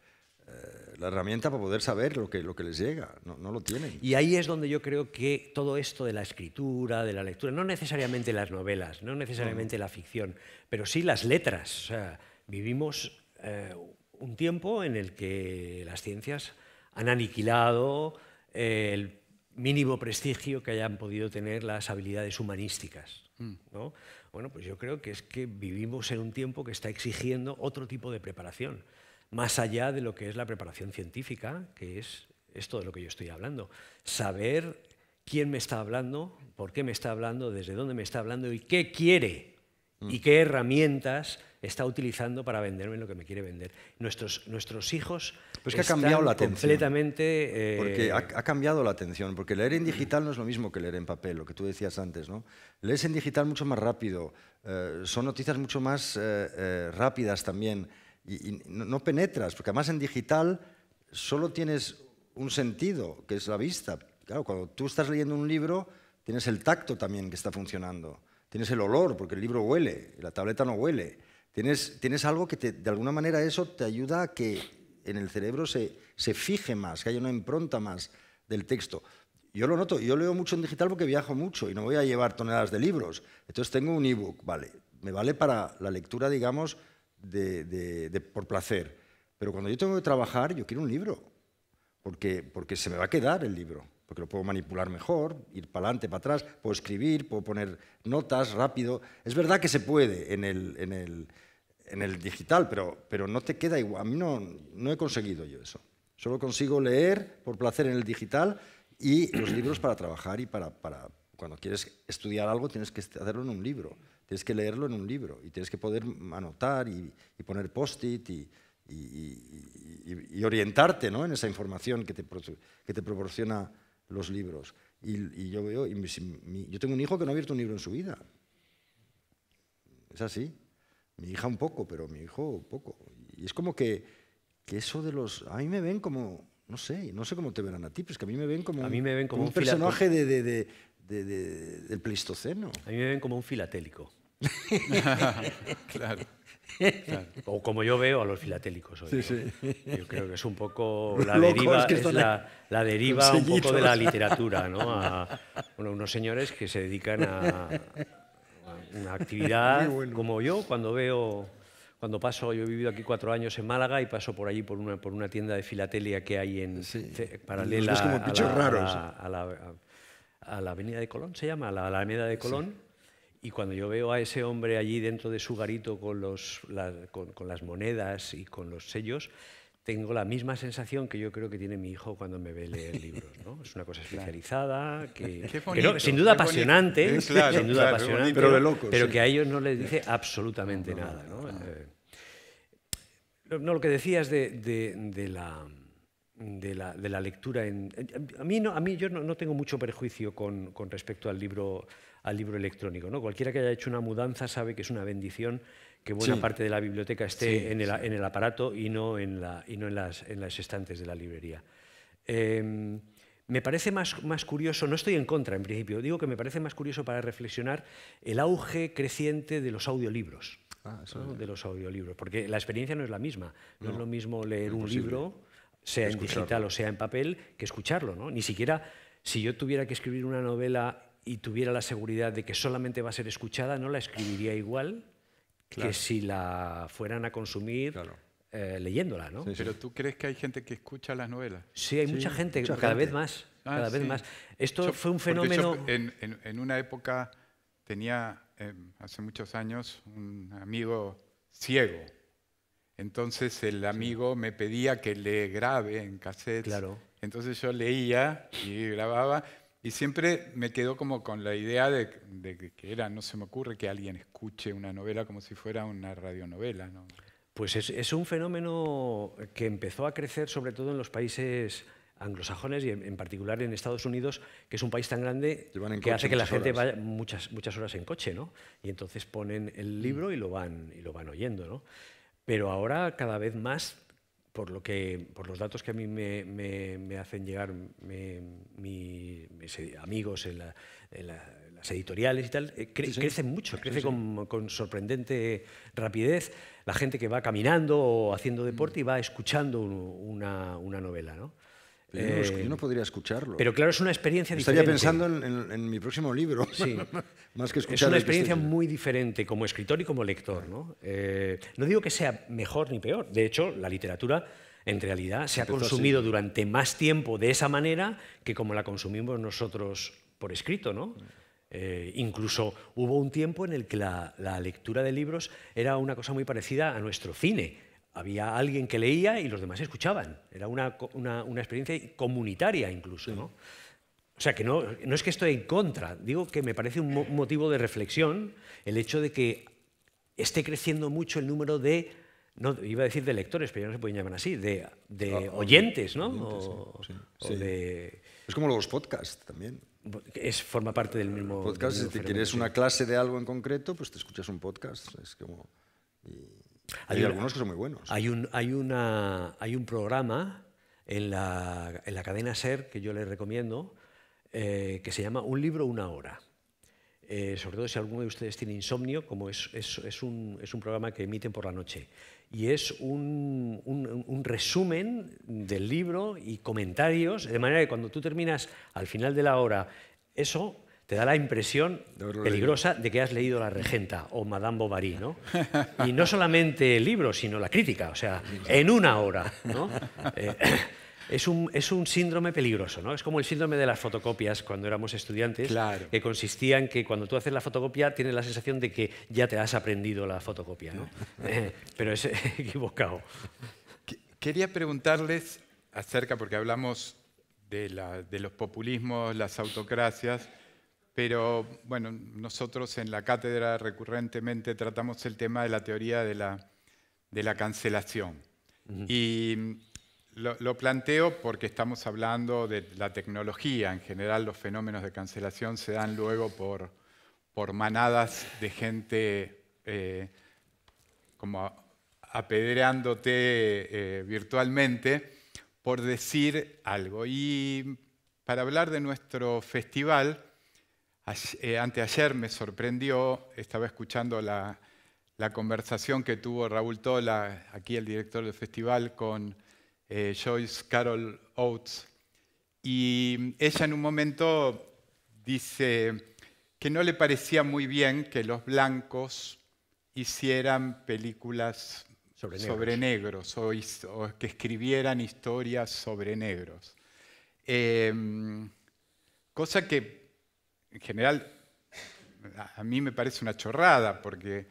la herramienta para poder saber lo que les llega, no lo tienen. Y ahí es donde yo creo que todo esto de la escritura, de la lectura, no necesariamente las novelas, no necesariamente la ficción, pero sí las letras. O sea, vivimos un tiempo en el que las ciencias han aniquilado el mínimo prestigio que hayan podido tener las habilidades humanísticas, ¿no? Bueno, pues yo creo que es que vivimos en un tiempo que está exigiendo otro tipo de preparación, más allá de lo que es la preparación científica, que es esto de lo que yo estoy hablando. Saber quién me está hablando, por qué me está hablando, desde dónde me está hablando y qué quiere y qué herramientas está utilizando para venderme lo que me quiere vender. Nuestros hijos pues que ha cambiado la atención, completamente... porque ha cambiado la atención, porque leer en digital no es lo mismo que leer en papel, lo que tú decías antes, ¿no? Lees en digital mucho más rápido, son noticias mucho más rápidas también, y no penetras, porque además en digital solo tienes un sentido, que es la vista. Claro, cuando tú estás leyendo un libro, tienes el tacto también que está funcionando. Tienes el olor, porque el libro huele, la tableta no huele. Tienes algo que de alguna manera eso te ayuda a que en el cerebro se fije más, que haya una impronta más del texto. Yo lo noto, yo leo mucho en digital porque viajo mucho y no voy a llevar toneladas de libros. Entonces tengo un ebook, vale, me vale para la lectura, digamos, por placer. Pero cuando yo tengo que trabajar, yo quiero un libro, porque se me va a quedar el libro. Porque lo puedo manipular mejor, ir para adelante, para atrás, puedo escribir, puedo poner notas rápido. Es verdad que se puede en el digital, pero no te queda igual. A mí no he conseguido yo eso. Solo consigo leer por placer en el digital y los libros para trabajar y para cuando quieres estudiar algo tienes que hacerlo en un libro, tienes que leerlo en un libro y tienes que poder anotar y poner post-it y orientarte, ¿no? En esa información que te proporciona los libros. Y yo veo, yo tengo un hijo que no ha abierto un libro en su vida. Es así. Mi hija un poco, pero mi hijo poco. Y es como que eso de los... A mí me ven como... No sé cómo te verán a ti, pero es que a mí me ven como un personaje del Pleistoceno. A mí me ven como un filatélico. Claro. O como yo veo a los filatélicos hoy. Sí, ¿no? sí. Yo creo que es un poco la deriva, la deriva un poco de la literatura, ¿no? Unos señores que se dedican a una actividad como yo, cuando paso, yo he vivido aquí 4 años en Málaga y paso por allí por una tienda de filatelia que hay paralela a la Avenida de Colón, se llama, a la Alameda de Colón. Sí. Y cuando yo veo a ese hombre allí dentro de su garito con las monedas y con los sellos, tengo la misma sensación que yo creo que tiene mi hijo cuando me ve leer libros, ¿no? Es una cosa especializada, sin duda apasionante, pero de locos, pero que a ellos no les dice absolutamente nada, ¿no? Lo que decías de la lectura. A mí yo no tengo mucho perjuicio con respecto al libro electrónico, ¿no? Cualquiera que haya hecho una mudanza sabe que es una bendición que buena parte de la biblioteca esté en el aparato y no en las estantes de la librería. Me parece más curioso, no estoy en contra en principio, digo que me parece más curioso para reflexionar el auge creciente de los audiolibros. ¿no? De los audiolibros, porque la experiencia no es la misma. No es lo mismo leer un libro, sea en digital o sea en papel, que escucharlo, ¿no? Ni siquiera si yo tuviera que escribir una novela y tuviera la seguridad de que solamente va a ser escuchada, no la escribiría igual que si la fueran a consumir leyéndola, ¿no? Sí. ¿Pero tú crees que hay gente que escucha las novelas? Sí, hay mucha gente, cada vez más. Cada vez más. Esto fue un fenómeno... Yo en una época tenía, hace muchos años, un amigo ciego. Entonces el amigo me pedía que le grabe en cassettes. Claro. Entonces yo leía y grababa y siempre me quedó como con la idea de que era, no se me ocurre que alguien escuche una novela como si fuera una radionovela, ¿no? Pues es un fenómeno que empezó a crecer sobre todo en los países anglosajones y en particular en Estados Unidos, que es un país tan grande que hace que la gente vaya muchas horas en coche, ¿no? Y entonces ponen el libro y lo van oyendo, ¿no? Pero ahora cada vez más, por los datos que a mí me hacen llegar mis amigos en las editoriales y tal, crece mucho, crece con sorprendente rapidez. La gente que va caminando o haciendo deporte y va escuchando una novela, ¿no? Yo no podría escucharlo. Pero claro, es una experiencia diferente. Estaría pensando en mi próximo libro. Sí. Más que escuchar. Es una experiencia muy diferente como escritor y como lector, ¿no? No digo que sea mejor ni peor. De hecho, la literatura en realidad se ha consumido durante más tiempo de esa manera que como la consumimos nosotros por escrito, ¿no? Incluso hubo un tiempo en el que la lectura de libros era una cosa muy parecida a nuestro cine. Había alguien que leía y los demás escuchaban. Era una experiencia comunitaria incluso, ¿no? O sea, que no es que estoy en contra, digo que me parece un motivo de reflexión el hecho de que esté creciendo mucho el número de, no iba a decir de lectores, pero ya no se pueden llamar así, de oyentes, ¿no? Es como los podcasts también. Forma parte del mismo... Podcast, si quieres una clase de algo en concreto, pues te escuchas un podcast. Es como... Hay algunos que son muy buenos. Hay un programa en la cadena SER que yo les recomiendo que se llama Un libro, una hora. Sobre todo si alguno de ustedes tiene insomnio, como es un programa que emiten por la noche. Y es un resumen del libro y comentarios, de manera que cuando tú terminas al final de la hora eso, te da la impresión peligrosa de que has leído La Regenta o Madame Bovary, ¿no? Y no solamente el libro, sino la crítica, o sea, en una hora, ¿no? Es un síndrome peligroso, ¿no? Es como el síndrome de las fotocopias cuando éramos estudiantes, que consistía en que cuando tú haces la fotocopia tienes la sensación de que ya te has aprendido la fotocopia, ¿no? Pero es equivocado. Quería preguntarles acerca, porque hablamos de los populismos, las autocracias, pero bueno, nosotros en la cátedra recurrentemente tratamos el tema de la teoría de la cancelación. Y lo planteo porque estamos hablando de la tecnología. En general, los fenómenos de cancelación se dan luego por manadas de gente como apedreándote virtualmente por decir algo. Y para hablar de nuestro festival, anteayer me sorprendió, estaba escuchando la conversación que tuvo Raúl Tola, aquí el director del festival, con Joyce Carol Oates, y ella en un momento dice que no le parecía muy bien que los blancos hicieran películas sobre negros o que escribieran historias sobre negros. Cosa que en general a mí me parece una chorrada, porque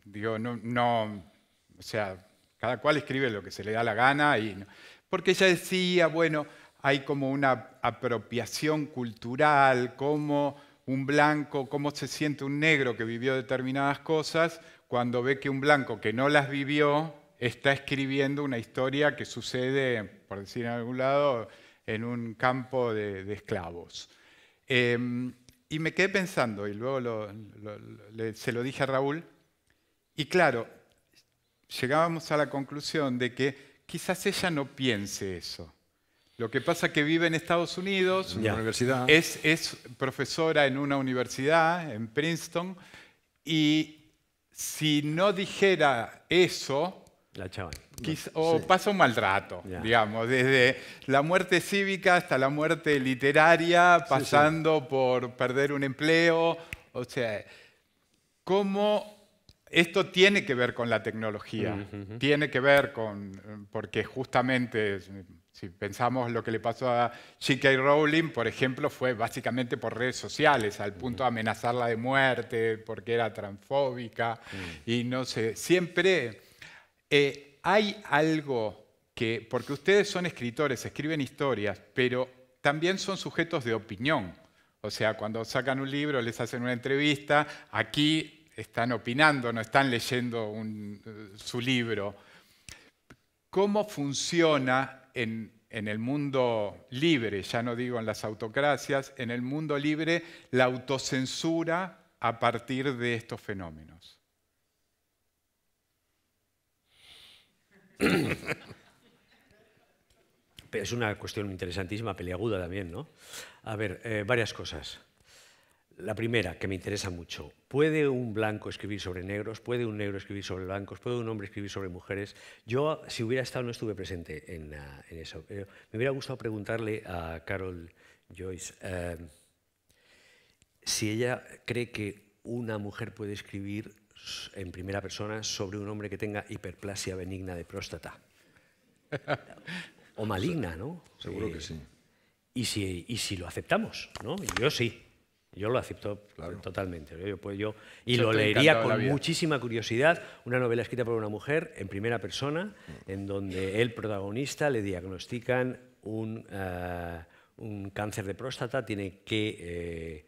digo, o sea, cada cual escribe lo que se le da la gana, porque ella decía, bueno, hay como una apropiación cultural, como un blanco, cómo se siente un negro que vivió determinadas cosas cuando ve que un blanco que no las vivió está escribiendo una historia que sucede, por decir en algún lado, en un campo de esclavos. Y me quedé pensando, y luego se lo dije a Raúl, Y claro, llegábamos a la conclusión de que quizás ella no piense eso. Lo que pasa es que vive en Estados Unidos, en una universidad. Es profesora en una universidad, en Princeton, y si no dijera eso, La echaban. o Sí. pasa un mal rato, Ya. digamos, desde la muerte cívica hasta la muerte literaria, pasando por perder un empleo, o sea, cómo esto tiene que ver con la tecnología, tiene que ver con, porque justamente, si pensamos lo que le pasó a J.K. Rowling, por ejemplo, fue básicamente por redes sociales, al punto de amenazarla de muerte porque era transfóbica, y no sé, siempre hay algo que, porque ustedes son escritores, escriben historias, pero también son sujetos de opinión. O sea, cuando sacan un libro, les hacen una entrevista, aquí están opinando, no están leyendo su libro. ¿Cómo funciona en el mundo libre, ya no digo en las autocracias, en el mundo libre la autocensura a partir de estos fenómenos? Es una cuestión interesantísima, peliaguda también, ¿no? A ver, varias cosas. La primera, que me interesa mucho. ¿Puede un blanco escribir sobre negros? ¿Puede un negro escribir sobre blancos? ¿Puede un hombre escribir sobre mujeres? Yo, si hubiera estado, no estuve presente en eso. Pero me hubiera gustado preguntarle a Carol Joyce si ella cree que una mujer puede escribir en primera persona sobre un hombre que tenga hiperplasia benigna de próstata. O maligna, ¿no? Seguro que sí. Y si lo aceptamos, ¿no? Yo sí. Yo lo acepto totalmente. Yo lo estoy leería encantado de la con vida. muchísima curiosidad, una novela escrita por una mujer en primera persona, en donde el protagonista le diagnostican un cáncer de próstata, tienen que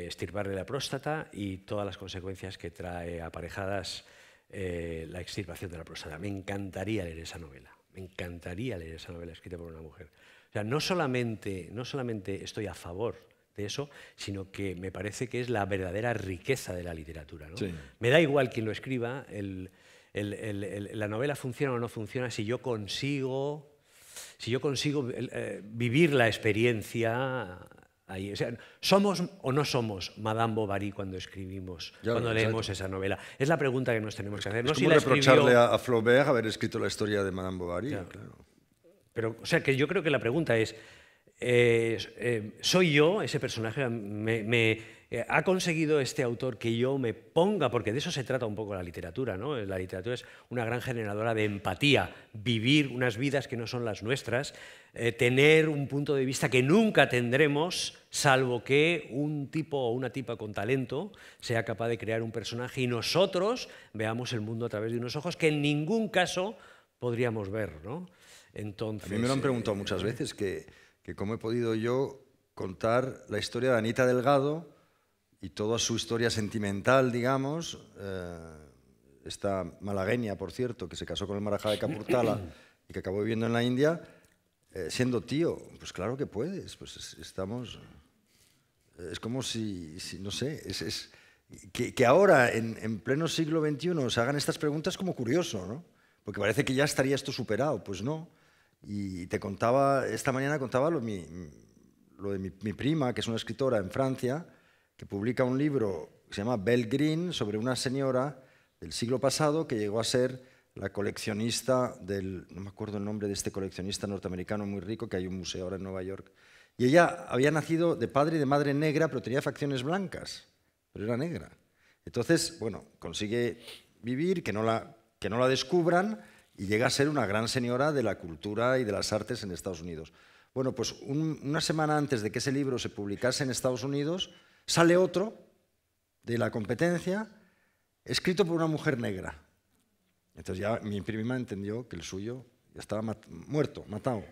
extirparle la próstata y todas las consecuencias que trae aparejadas la extirpación de la próstata. Me encantaría leer esa novela. Me encantaría leer esa novela escrita por una mujer. O sea, no solamente estoy a favor de eso, sino que me parece que es la verdadera riqueza de la literatura, ¿no? Sí. Me da igual quién lo escriba, la novela funciona o no funciona si yo consigo vivir la experiencia ahí. O sea, ¿somos o no somos Madame Bovary cuando escribimos, cuando leemos esa novela? Es la pregunta que nos tenemos que hacer. Es No si como la reprocharle escribió... a Flaubert haber escrito la historia de Madame Bovary. Claro. Claro. Pero, o sea, que yo creo que la pregunta es, ¿soy yo ese personaje? ¿Ha conseguido este autor que yo me ponga? Porque de eso se trata un poco la literatura, ¿no? La literatura es una gran generadora de empatía, vivir unas vidas que no son las nuestras, tener un punto de vista que nunca tendremos, salvo que un tipo o una tipa con talento sea capaz de crear un personaje y nosotros veamos el mundo a través de unos ojos que en ningún caso podríamos ver, ¿no? Entonces, A mí me lo han preguntado muchas veces, que cómo he podido yo contar la historia de Anita Delgado y toda su historia sentimental, digamos, esta malagueña, por cierto, que se casó con el Marajá de Capurtala y que acabó viviendo en la India, siendo tío. Pues claro que puedes, pues estamos... Es como si no sé, que ahora, en pleno siglo XXI, se hagan estas preguntas como curioso, ¿no? Porque parece que ya estaría esto superado, pues no. Y te contaba, esta mañana contaba lo de mi prima, que es una escritora en Francia, que publica un libro que se llama Belle Green, sobre una señora del siglo pasado que llegó a ser la coleccionista no me acuerdo el nombre de este coleccionista norteamericano muy rico, que hay un museo ahora en Nueva York. Y ella había nacido de padre y de madre negra, pero tenía facciones blancas, pero era negra. Entonces, bueno, consigue vivir, que no la descubran, y llega a ser una gran señora de la cultura y de las artes en Estados Unidos. Bueno, pues una semana antes de que ese libro se publicase en Estados Unidos, sale otro de la competencia, escrito por una mujer negra. Entonces ya mi prima entendió que el suyo ya estaba muerto, matado.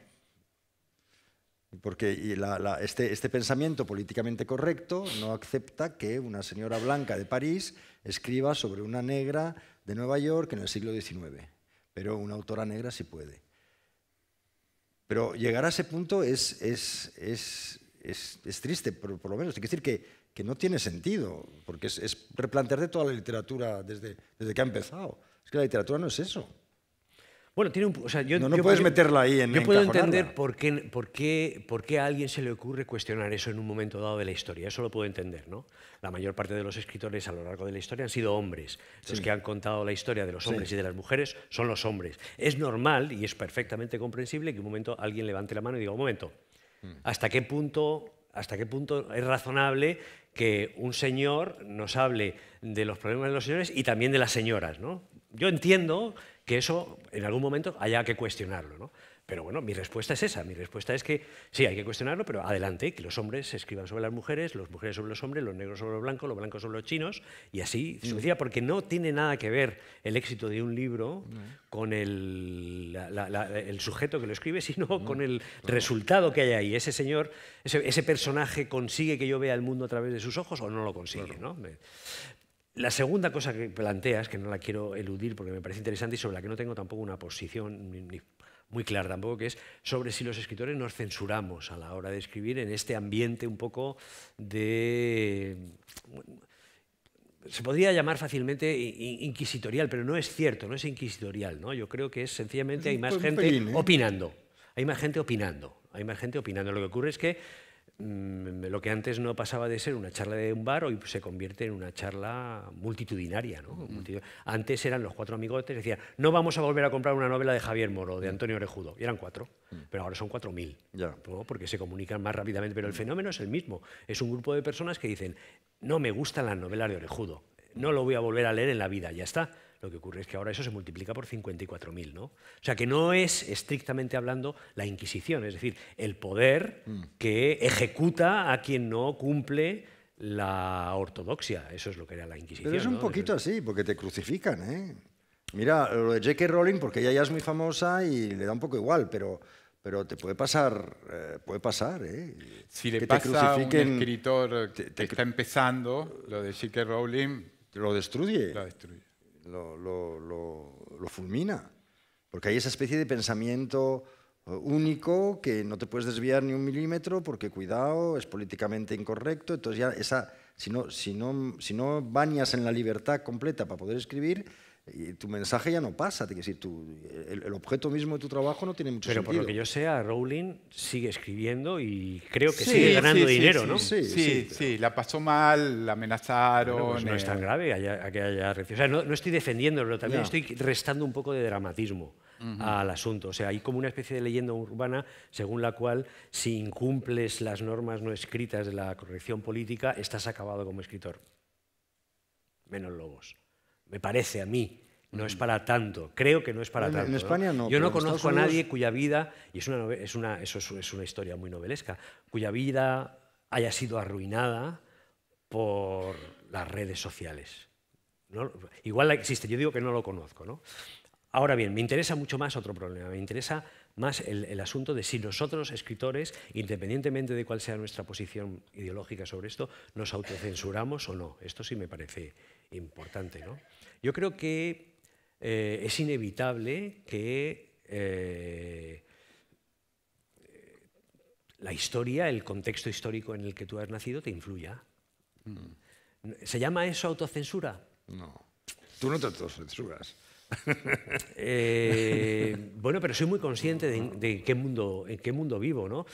Porque este pensamiento políticamente correcto no acepta que una señora blanca de París escriba sobre una negra de Nueva York en el siglo XIX. Pero una autora negra sí puede. Pero llegar a ese punto es triste, por lo menos. Hay que decir que que no tiene sentido, porque es replantearte toda la literatura desde que ha empezado. Es que la literatura no es eso. Bueno, tiene o sea, no puedes meterla ahí en Yo puedo encajonarla. entender por qué a alguien se le ocurre cuestionar eso en un momento dado de la historia. Eso lo puedo entender, ¿no? La mayor parte de los escritores a lo largo de la historia han sido hombres. Los que han contado la historia de los hombres y de las mujeres son los hombres. Es normal y es perfectamente comprensible que un momento alguien levante la mano y diga, un momento, ¿hasta qué punto es razonable que un señor nos hable de los problemas de los señores y también de las señoras, ¿no? Yo entiendo que eso en algún momento haya que cuestionarlo, ¿no? Pero bueno, mi respuesta es esa. Mi respuesta es que sí, hay que cuestionarlo, pero adelante, que los hombres escriban sobre las mujeres sobre los hombres, los negros sobre los blancos sobre los chinos, y así sucesivamente, porque no tiene nada que ver el éxito de un libro con el sujeto que lo escribe, sino con el resultado que hay ahí. Ese señor, ese personaje consigue que yo vea el mundo a través de sus ojos o no lo consigue, ¿no? La segunda cosa que planteas, que no la quiero eludir porque me parece interesante y sobre la que no tengo tampoco una posición ni muy clara tampoco, que es sobre si los escritores nos censuramos a la hora de escribir en este ambiente un poco de... Se podría llamar fácilmente inquisitorial, pero no es cierto, no es inquisitorial, ¿no? Yo creo que es sencillamente hay más gente opinando. Hay más gente opinando. Hay más gente opinando. Lo que ocurre es que lo que antes no pasaba de ser una charla de un bar, hoy se convierte en una charla multitudinaria, ¿no? Antes eran los 4 amigotes, decían, no vamos a volver a comprar una novela de Javier Moro, de Antonio Orejudo, y eran 4, pero ahora son 4.000, ¿no? Porque se comunican más rápidamente, pero el fenómeno es el mismo, es un grupo de personas que dicen, no me gustan las novelas de Orejudo, no lo voy a volver a leer en la vida, ya está. Lo que ocurre es que ahora eso se multiplica por 54.000, ¿no? O sea, que no es, estrictamente hablando, la Inquisición, es decir, el poder que ejecuta a quien no cumple la ortodoxia. Eso es lo que era la Inquisición. Pero es un poquito así, porque te crucifican, ¿eh? Mira, lo de J.K. Rowling, porque ella ya es muy famosa y le da un poco igual, pero te puede pasar, ¿eh? Si le pasa a un escritor que está empezando, lo de J.K. Rowling... Lo destruye. Lo destruye. Lo fulmina, porque hay esa especie de pensamiento único que no te puedes desviar ni un milímetro porque, cuidado, es políticamente incorrecto. Entonces ya si no bañas en la libertad completa para poder escribir, tu mensaje ya no pasa. Es decir, el objeto mismo de tu trabajo no tiene mucho sentido. Pero por lo que yo sé, Rowling sigue escribiendo y creo que sigue ganando dinero, ¿no? Sí, la pasó mal, la amenazaron. Bueno, pues no es tan grave que haya recibido. O sea, no estoy defendiéndolo, pero también estoy restando un poco de dramatismo al asunto. O sea, hay como una especie de leyenda urbana según la cual si incumples las normas no escritas de la corrección política, estás acabado como escritor. Menos Lobos. Me parece a mí, no es para tanto, creo que no es para tanto. En España no. Yo no conozco a nadie cuya vida, y eso es una historia muy novelesca, cuya vida haya sido arruinada por las redes sociales. ¿No? Igual existe, yo digo que no lo conozco, ¿no? Ahora bien, me interesa mucho más otro problema, me interesa más el asunto de si nosotros, escritores, independientemente de cuál sea nuestra posición ideológica sobre esto, nos autocensuramos o no. Esto sí me parece importante, ¿no? Yo creo que es inevitable que la historia, el contexto histórico en el que tú has nacido, te influya. ¿Se llama eso autocensura? No. Tú no te autocensuras. Bueno, pero soy muy consciente de en qué mundo vivo, ¿no?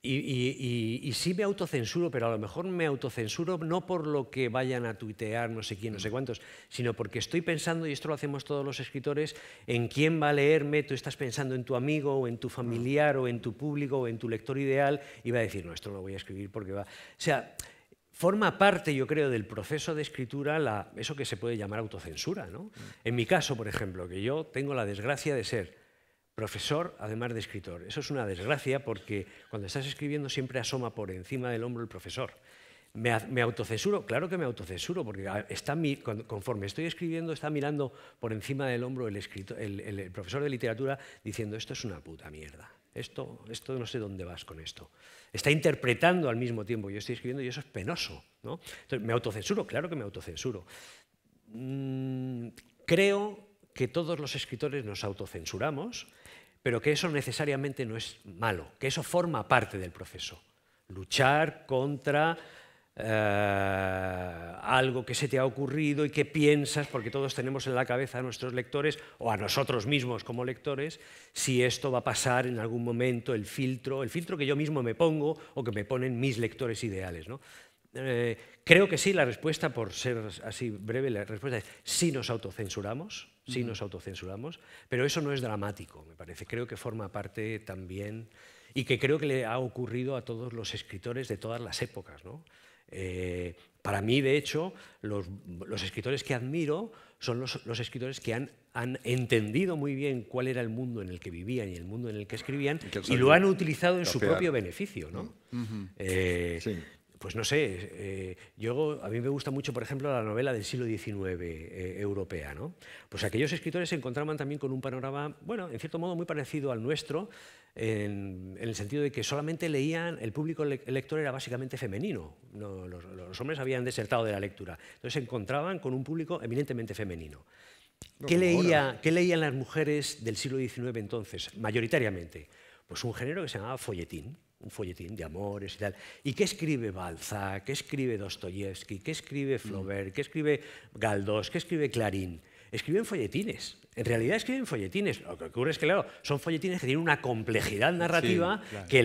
Y sí me autocensuro, pero a lo mejor me autocensuro no por lo que vayan a tuitear no sé quién, no sé cuántos, sino porque estoy pensando, y esto lo hacemos todos los escritores, en quién va a leerme. Tú estás pensando en tu amigo o en tu familiar o en tu público o en tu lector ideal y va a decir, no, esto no lo voy a escribir porque va... O sea, forma parte, yo creo, del proceso de escritura eso que se puede llamar autocensura, ¿no? En mi caso, por ejemplo, que yo tengo la desgracia de ser profesor, además de escritor. Eso es una desgracia porque cuando estás escribiendo siempre asoma por encima del hombro el profesor. ¿Me autocensuro? Claro que me autocensuro, porque conforme estoy escribiendo está mirando por encima del hombro el profesor de literatura diciendo esto es una puta mierda, esto no sé dónde vas con esto. Está interpretando al mismo tiempo que yo estoy escribiendo y eso es penoso, ¿no? Entonces, ¿me autocensuro? Claro que me autocensuro. Creo que todos los escritores nos autocensuramos, pero que eso necesariamente no es malo, que eso forma parte del proceso. Luchar contra algo que se te ha ocurrido y que piensas, porque todos tenemos en la cabeza a nuestros lectores o a nosotros mismos como lectores, si esto va a pasar en algún momento, el filtro que yo mismo me pongo o que me ponen mis lectores ideales, ¿no? Creo que sí, la respuesta, por ser así breve, la respuesta es sí nos autocensuramos, pero eso no es dramático, me parece. Creo que forma parte también, y que creo que le ha ocurrido a todos los escritores de todas las épocas, ¿no? Para mí, de hecho, los escritores que admiro son los escritores que han entendido muy bien cuál era el mundo en el que vivían y el mundo en el que escribían y lo han utilizado en su propio beneficio, ¿no? Sí. Pues no sé, a mí me gusta mucho, por ejemplo, la novela del siglo XIX europea, ¿no? Pues aquellos escritores se encontraban también con un panorama, bueno, en cierto modo muy parecido al nuestro, en el sentido de que solamente leían, el público lector era básicamente femenino, no, los hombres habían desertado de la lectura, entonces se encontraban con un público eminentemente femenino. ¿Qué leían las mujeres del siglo XIX entonces, mayoritariamente? Pues un género que se llamaba folletín, un folletín de amores y tal. ¿Y qué escribe Balzac? ¿Qué escribe Dostoyevsky? ¿Qué escribe Flaubert? ¿Qué escribe Galdós? ¿Qué escribe Clarín? Escriben folletines. En realidad escriben folletines. Lo que ocurre es que, claro, son folletines que tienen una complejidad narrativa que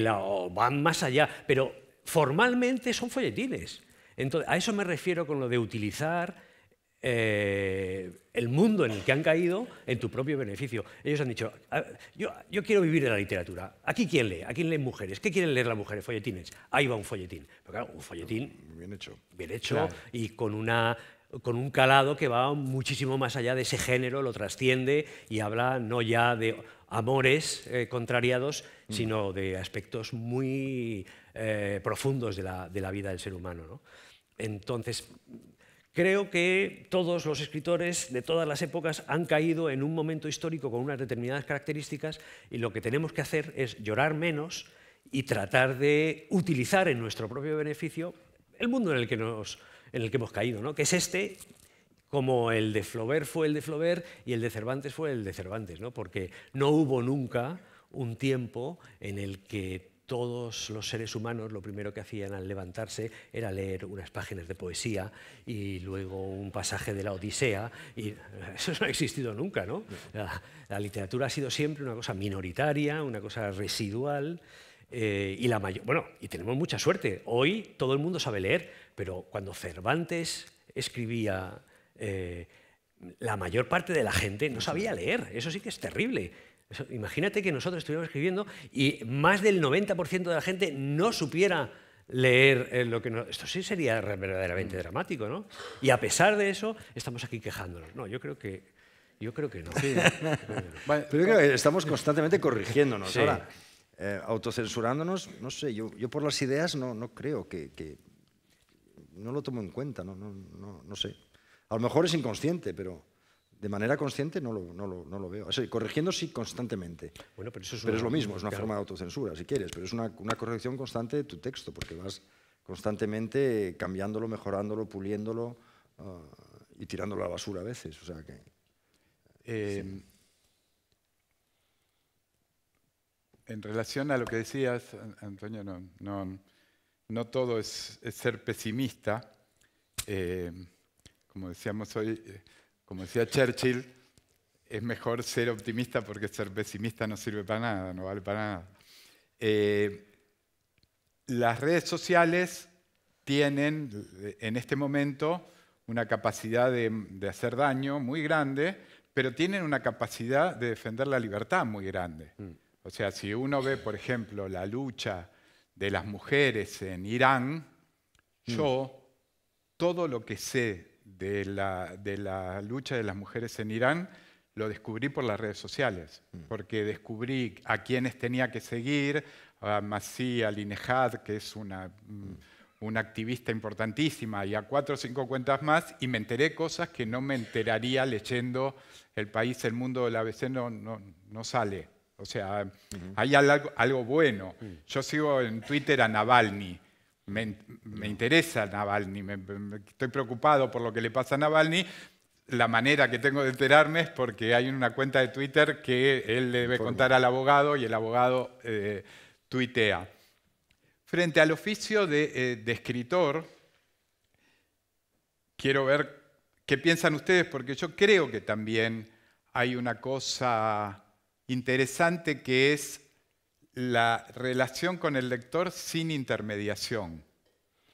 van más allá, pero formalmente son folletines. Entonces, a eso me refiero con lo de utilizar el mundo en el que han caído en tu propio beneficio. Ellos han dicho, yo quiero vivir de la literatura. ¿Aquí quién lee? ¿A quién leen mujeres? ¿Qué quieren leer las mujeres? Folletines. Ahí va un folletín. Pero claro, un folletín bien hecho claro. Y con un calado que va muchísimo más allá de ese género, lo trasciende y habla no ya de amores contrariados, sino de aspectos muy profundos de la vida del ser humano, ¿no? Entonces, creo que todos los escritores de todas las épocas han caído en un momento histórico con unas determinadas características y lo que tenemos que hacer es llorar menos y tratar de utilizar en nuestro propio beneficio el mundo en el que hemos caído, ¿no? Que es este, como el de Flaubert fue el de Flaubert y el de Cervantes fue el de Cervantes, ¿no? Porque no hubo nunca un tiempo en el que todos los seres humanos lo primero que hacían al levantarse era leer unas páginas de poesía y luego un pasaje de la Odisea, y eso no ha existido nunca, ¿no? La literatura ha sido siempre una cosa minoritaria, una cosa residual, y tenemos mucha suerte. Hoy todo el mundo sabe leer, pero cuando Cervantes escribía, la mayor parte de la gente no sabía leer. Eso sí que es terrible. Imagínate que nosotros estuviéramos escribiendo y más del 90% de la gente no supiera leer lo que nos... Esto sí sería verdaderamente dramático, ¿no? Y a pesar de eso, estamos aquí quejándonos. No, yo creo que no. Sí. Pero yo creo que estamos constantemente corrigiéndonos. Sí. Ahora, autocensurándonos, no sé, yo por las ideas no creo que... No lo tomo en cuenta, no sé. A lo mejor es inconsciente, pero... De manera consciente no lo veo. O sea, corrigiendo sí constantemente. Bueno, pero es lo mismo, es una forma de autocensura, si quieres, pero es una corrección constante de tu texto, porque vas constantemente cambiándolo, mejorándolo, puliéndolo y tirándolo a la basura a veces. O sea que, sí. En relación a lo que decías, Antonio, no todo es ser pesimista. Como decíamos hoy... Como decía Churchill, es mejor ser optimista porque ser pesimista no sirve para nada, no vale para nada. Las redes sociales tienen en este momento una capacidad de hacer daño muy grande, pero tienen una capacidad de defender la libertad muy grande. O sea, si uno ve, por ejemplo, la lucha de las mujeres en Irán, yo todo lo que sé de la lucha de las mujeres en Irán, lo descubrí por las redes sociales, porque descubrí a quienes tenía que seguir, a Masih Alinejad, que es una activista importantísima, y a 4 o 5 cuentas más, y me enteré cosas que no me enteraría leyendo El País, El Mundo, el ABC no sale. O sea, hay algo bueno. Yo sigo en Twitter a Navalny. Me interesa Navalny, estoy preocupado por lo que le pasa a Navalny. La manera que tengo de enterarme es porque hay una cuenta de Twitter que él le debe contar al abogado y el abogado tuitea. Frente al oficio de escritor, quiero ver qué piensan ustedes, porque yo creo que también hay una cosa interesante que es la relación con el lector sin intermediación.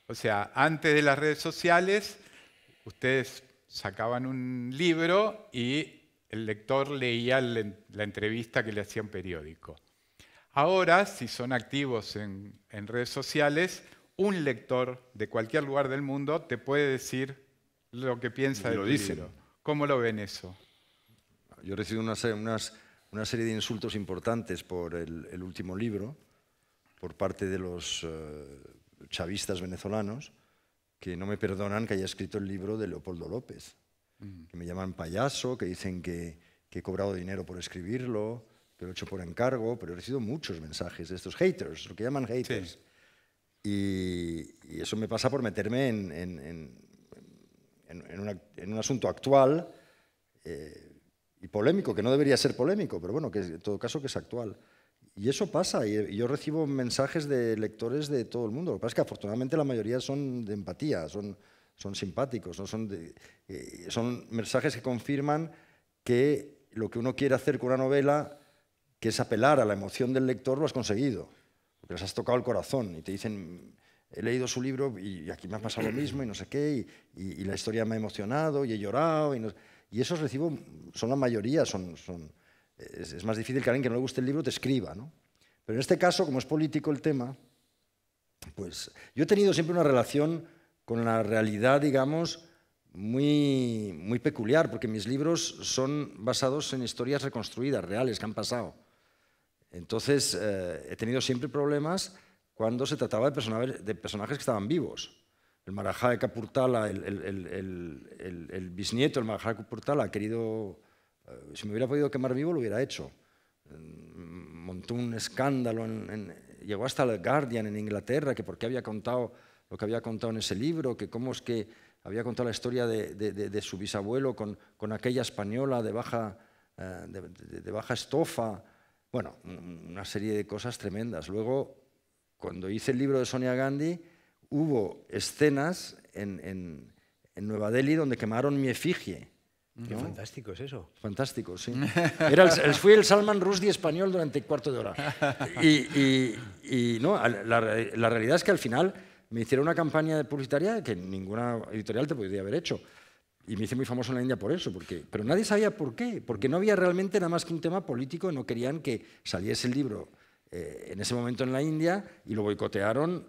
O sea, antes de las redes sociales, ustedes sacaban un libro y el lector leía la entrevista que le hacía un periódico. Ahora, si son activos en redes sociales, un lector de cualquier lugar del mundo te puede decir lo que piensa de tu libro. ¿Cómo lo ven eso? Yo recibo una serie de insultos importantes por el último libro, por parte de los chavistas venezolanos, que no me perdonan que haya escrito el libro de Leopoldo López, que me llaman payaso, que dicen que he cobrado dinero por escribirlo, que lo he hecho por encargo, pero he recibido muchos mensajes de estos haters, lo que llaman haters. Sí. Y eso me pasa por meterme en un asunto actual y polémico, que no debería ser polémico, pero bueno, que en todo caso que es actual. Y eso pasa, y yo recibo mensajes de lectores de todo el mundo. Lo que pasa es que afortunadamente la mayoría son de empatía, son simpáticos, ¿no? Son mensajes que confirman que lo que uno quiere hacer con una novela, que es apelar a la emoción del lector, lo has conseguido, porque les has tocado el corazón y te dicen, he leído su libro y aquí me ha pasado lo mismo y no sé qué, y la historia me ha emocionado y he llorado, y esos recibo, son la mayoría, es más difícil que alguien que no le guste el libro te escriba, ¿no? Pero en este caso, como es político el tema, pues yo he tenido siempre una relación con la realidad, digamos, muy peculiar, porque mis libros son basados en historias reconstruidas, reales, que han pasado. Entonces, he tenido siempre problemas cuando se trataba de personajes que estaban vivos. El Marajá de Kapurtala, el bisnieto del Marajá de Kapurtala ha querido, si me hubiera podido quemar vivo, lo hubiera hecho. Montó un escándalo, llegó hasta el Guardian en Inglaterra, que por qué había contado lo que había contado en ese libro, que cómo es que había contado la historia de su bisabuelo con aquella española de baja estofa. Bueno, una serie de cosas tremendas. Luego, cuando hice el libro de Sonia Gandhi, hubo escenas en Nueva Delhi donde quemaron mi efigie. Qué fantástico es eso. Fantástico, sí. Fui el Salman Rushdie español durante un cuarto de hora. Y no, la realidad es que al final me hicieron una campaña publicitaria que ninguna editorial te podría haber hecho. Y me hice muy famoso en la India por eso. Pero nadie sabía por qué. Porque no había realmente nada más que un tema político. No querían que saliese el libro en ese momento en la India y lo boicotearon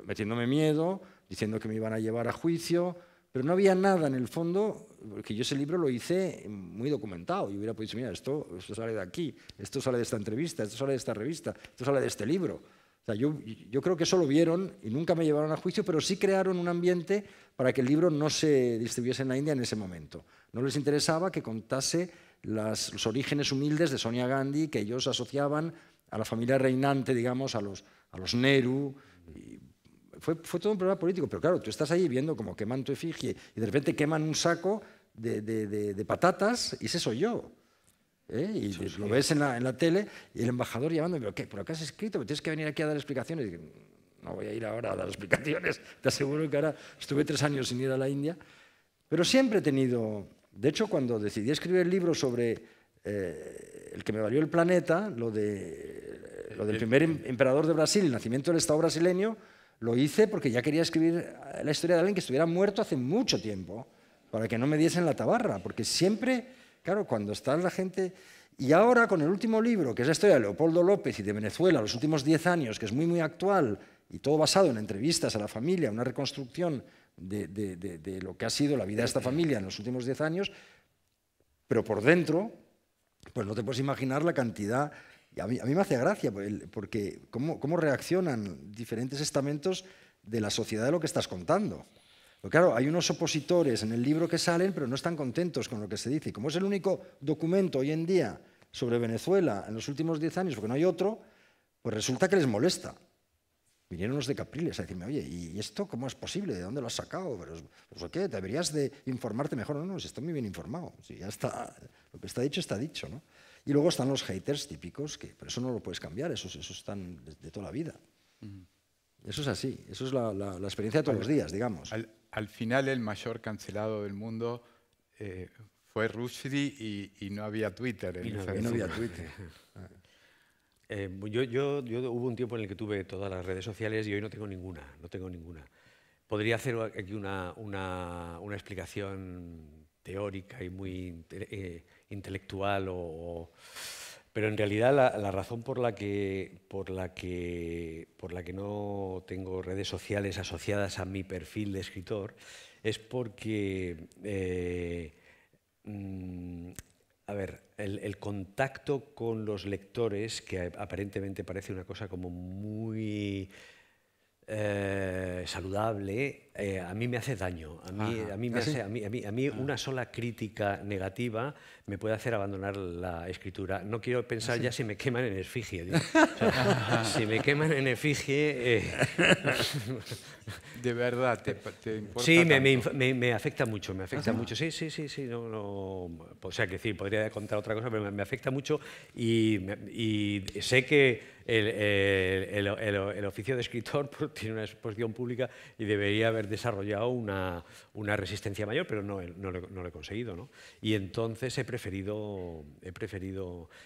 metiéndome miedo, diciendo que me iban a llevar a juicio. Pero no había nada en el fondo, porque yo ese libro lo hice muy documentado. Y hubiera podido decir, mira, esto sale de aquí, esto sale de esta entrevista, esto sale de esta revista, esto sale de este libro. O sea, yo creo que eso lo vieron y nunca me llevaron a juicio, pero sí crearon un ambiente para que el libro no se distribuyese en la India en ese momento. No les interesaba que contase los orígenes humildes de Sonia Gandhi, que ellos asociaban a la familia reinante, digamos, a los Nehru. Fue todo un problema político, pero claro, tú estás ahí viendo cómo queman tu efigie y de repente queman un saco de patatas y ese soy yo. Y lo ves en la tele y el embajador llamándome, ¿pero qué? ¿Por qué has escrito? ¿Tienes que venir aquí a dar explicaciones? Y digo, no voy a ir ahora a dar explicaciones, te aseguro que ahora estuve 3 años sin ir a la India. Pero siempre he tenido... De hecho, cuando decidí escribir el libro sobre el que me valió el planeta, lo del primer emperador de Brasil, el nacimiento del Estado brasileño, lo hice porque ya quería escribir la historia de alguien que estuviera muerto hace mucho tiempo, para que no me diesen la tabarra, porque siempre, claro, cuando está la gente... Y ahora con el último libro, que es la historia de Leopoldo López y de Venezuela, los últimos 10 años, que es muy actual, y todo basado en entrevistas a la familia, una reconstrucción de lo que ha sido la vida de esta familia en los últimos 10 años, pero por dentro, pues no te puedes imaginar la cantidad... Y a mí me hace gracia, porque cómo reaccionan diferentes estamentos de la sociedad de lo que estás contando. Pero claro, hay unos opositores en el libro que salen, pero no están contentos con lo que se dice. Y como es el único documento hoy en día sobre Venezuela en los últimos 10 años, porque no hay otro, pues resulta que les molesta. Vinieron los de Capriles a decirme, oye, ¿y esto cómo es posible? ¿De dónde lo has sacado? ¿Pero qué? ¿Deberías de informarte mejor? No, si estoy muy bien informado. Si ya está, lo que está dicho, ¿no? Y luego están los haters típicos, pero eso no lo puedes cambiar, esos están de toda la vida. Eso es así, eso es la experiencia de todos los días, digamos. al final el mayor cancelado del mundo fue Rushdie y no había Twitter. Y no había Twitter. Yo hubo un tiempo en el que tuve todas las redes sociales y hoy no tengo ninguna. Podría hacer aquí una explicación teórica y muy intelectual, pero en realidad la razón por la que no tengo redes sociales asociadas a mi perfil de escritor es porque el contacto con los lectores, que aparentemente parece una cosa como muy saludable, a mí me hace daño. A mí una sola crítica negativa me puede hacer abandonar la escritura. No quiero pensar ya si me queman en efigie. O sea, si me queman en efigie... ¿De verdad te importa? Sí, me afecta mucho, mucho. Sí. O sea, que decir, podría contar otra cosa, pero me afecta mucho y sé que el oficio de escritor tiene una exposición pública y debería haber desarrollado una resistencia mayor, pero no lo he conseguido, ¿no? Y entonces he preferido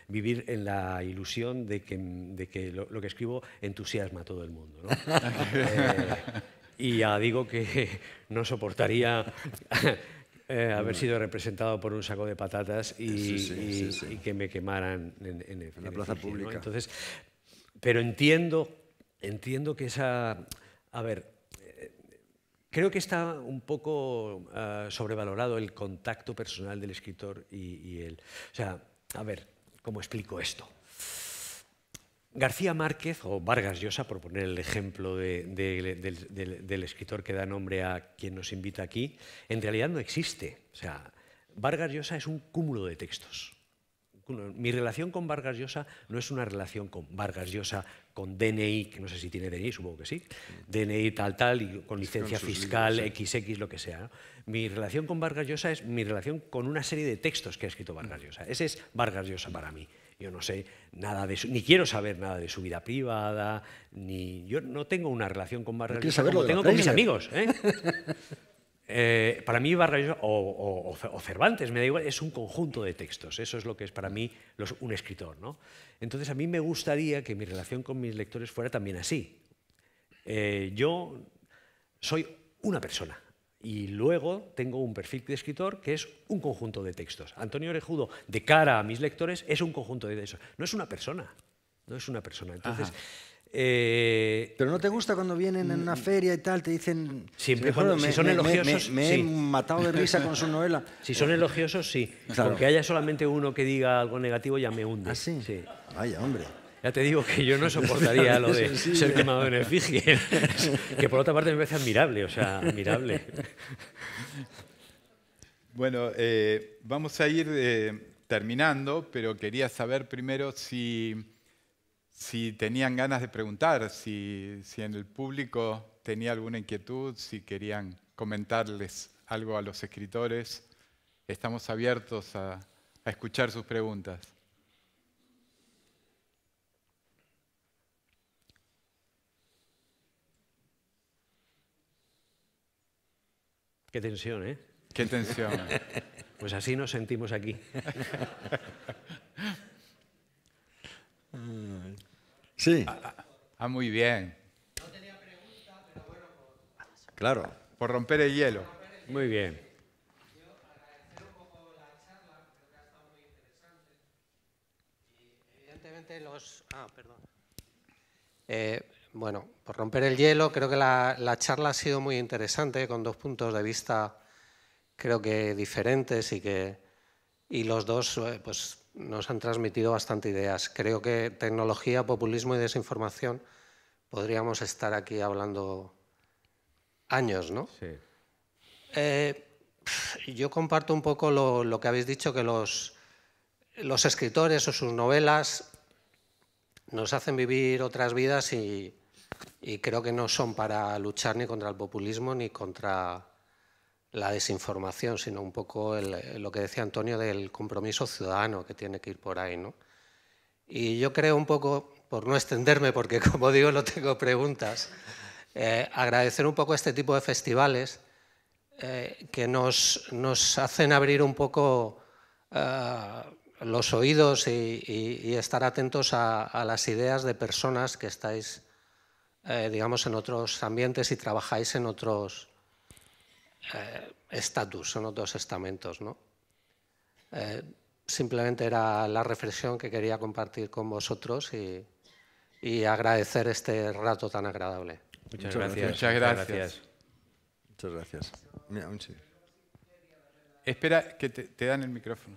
vivir en la ilusión de que lo que escribo entusiasma a todo el mundo, ¿no? Y ya digo que no soportaría haber sido representado por un saco de patatas y que me quemaran en la plaza pública. ¿no? Entonces, pero entiendo que esa... A ver, creo que está un poco sobrevalorado el contacto personal del escritor y el... O sea, a ver, ¿cómo explico esto? García Márquez, o Vargas Llosa, por poner el ejemplo del escritor que da nombre a quien nos invita aquí, en realidad no existe. O sea, Vargas Llosa es un cúmulo de textos. Mi relación con Vargas Llosa no es una relación con Vargas Llosa con DNI, que no sé si tiene DNI, supongo que sí, DNI tal, y con licencia fiscal, libros, sí. XX, lo que sea, ¿no? Mi relación con Vargas Llosa es mi relación con una serie de textos que ha escrito Vargas Llosa. Ese es Vargas Llosa para mí. Yo no sé nada de ni quiero saber nada de su vida privada, yo no tengo una relación con Vargas Llosa como tengo con mis amigos, para mí Vargas Llosa o Cervantes, me da igual, es un conjunto de textos. Eso es lo que es para mí un escritor, ¿no? Entonces a mí me gustaría que mi relación con mis lectores fuera también así. Yo soy una persona. Y luego tengo un perfil de escritor que es un conjunto de textos. Antonio Orejudo, de cara a mis lectores, es un conjunto de textos. No es una persona. Entonces, pero ¿no te gusta cuando vienen en una feria y tal, te dicen... Siempre si son elogiosos, me he matado de risa con su novela. Si son elogiosos, sí. Claro. Con que haya solamente uno que diga algo negativo ya me hunde. ¿Ah, sí? Sí. Vaya, hombre. Ya te digo que yo no soportaría lo de ser quemado en efigie, que por otra parte me parece admirable, o sea, admirable. Bueno, vamos a ir terminando, pero quería saber primero si tenían ganas de preguntar, si en el público tenía alguna inquietud, si querían comentarles algo a los escritores. Estamos abiertos a escuchar sus preguntas. Qué tensión, ¿eh? Qué tensión. Pues así nos sentimos aquí. Sí. Muy bien. No tenía pregunta, pero bueno, claro. Por romper el hielo. Muy bien. Yo agradecer un poco la charla, creo que ha estado muy interesante. Y evidentemente bueno, por romper el hielo, creo que la charla ha sido muy interesante, con dos puntos de vista creo que diferentes y los dos pues, nos han transmitido bastante ideas. Creo que tecnología, populismo y desinformación podríamos estar aquí hablando años, ¿no? Sí. Yo comparto un poco lo que habéis dicho, que los escritores o sus novelas nos hacen vivir otras vidas y creo que no son para luchar ni contra el populismo ni contra la desinformación, sino un poco lo que decía Antonio del compromiso ciudadano que tiene que ir por ahí, ¿no? Y yo creo un poco, por no extenderme, porque como digo no tengo preguntas, agradecer un poco este tipo de festivales que nos hacen abrir un poco los oídos y estar atentos a las ideas de personas que estáis, digamos, en otros ambientes y trabajáis en otros estatus, en otros estamentos, ¿no? Simplemente era la reflexión que quería compartir con vosotros y agradecer este rato tan agradable. Muchas gracias. Muchas gracias. Muchas gracias. Mira, sí. Espera, que te dan el micrófono.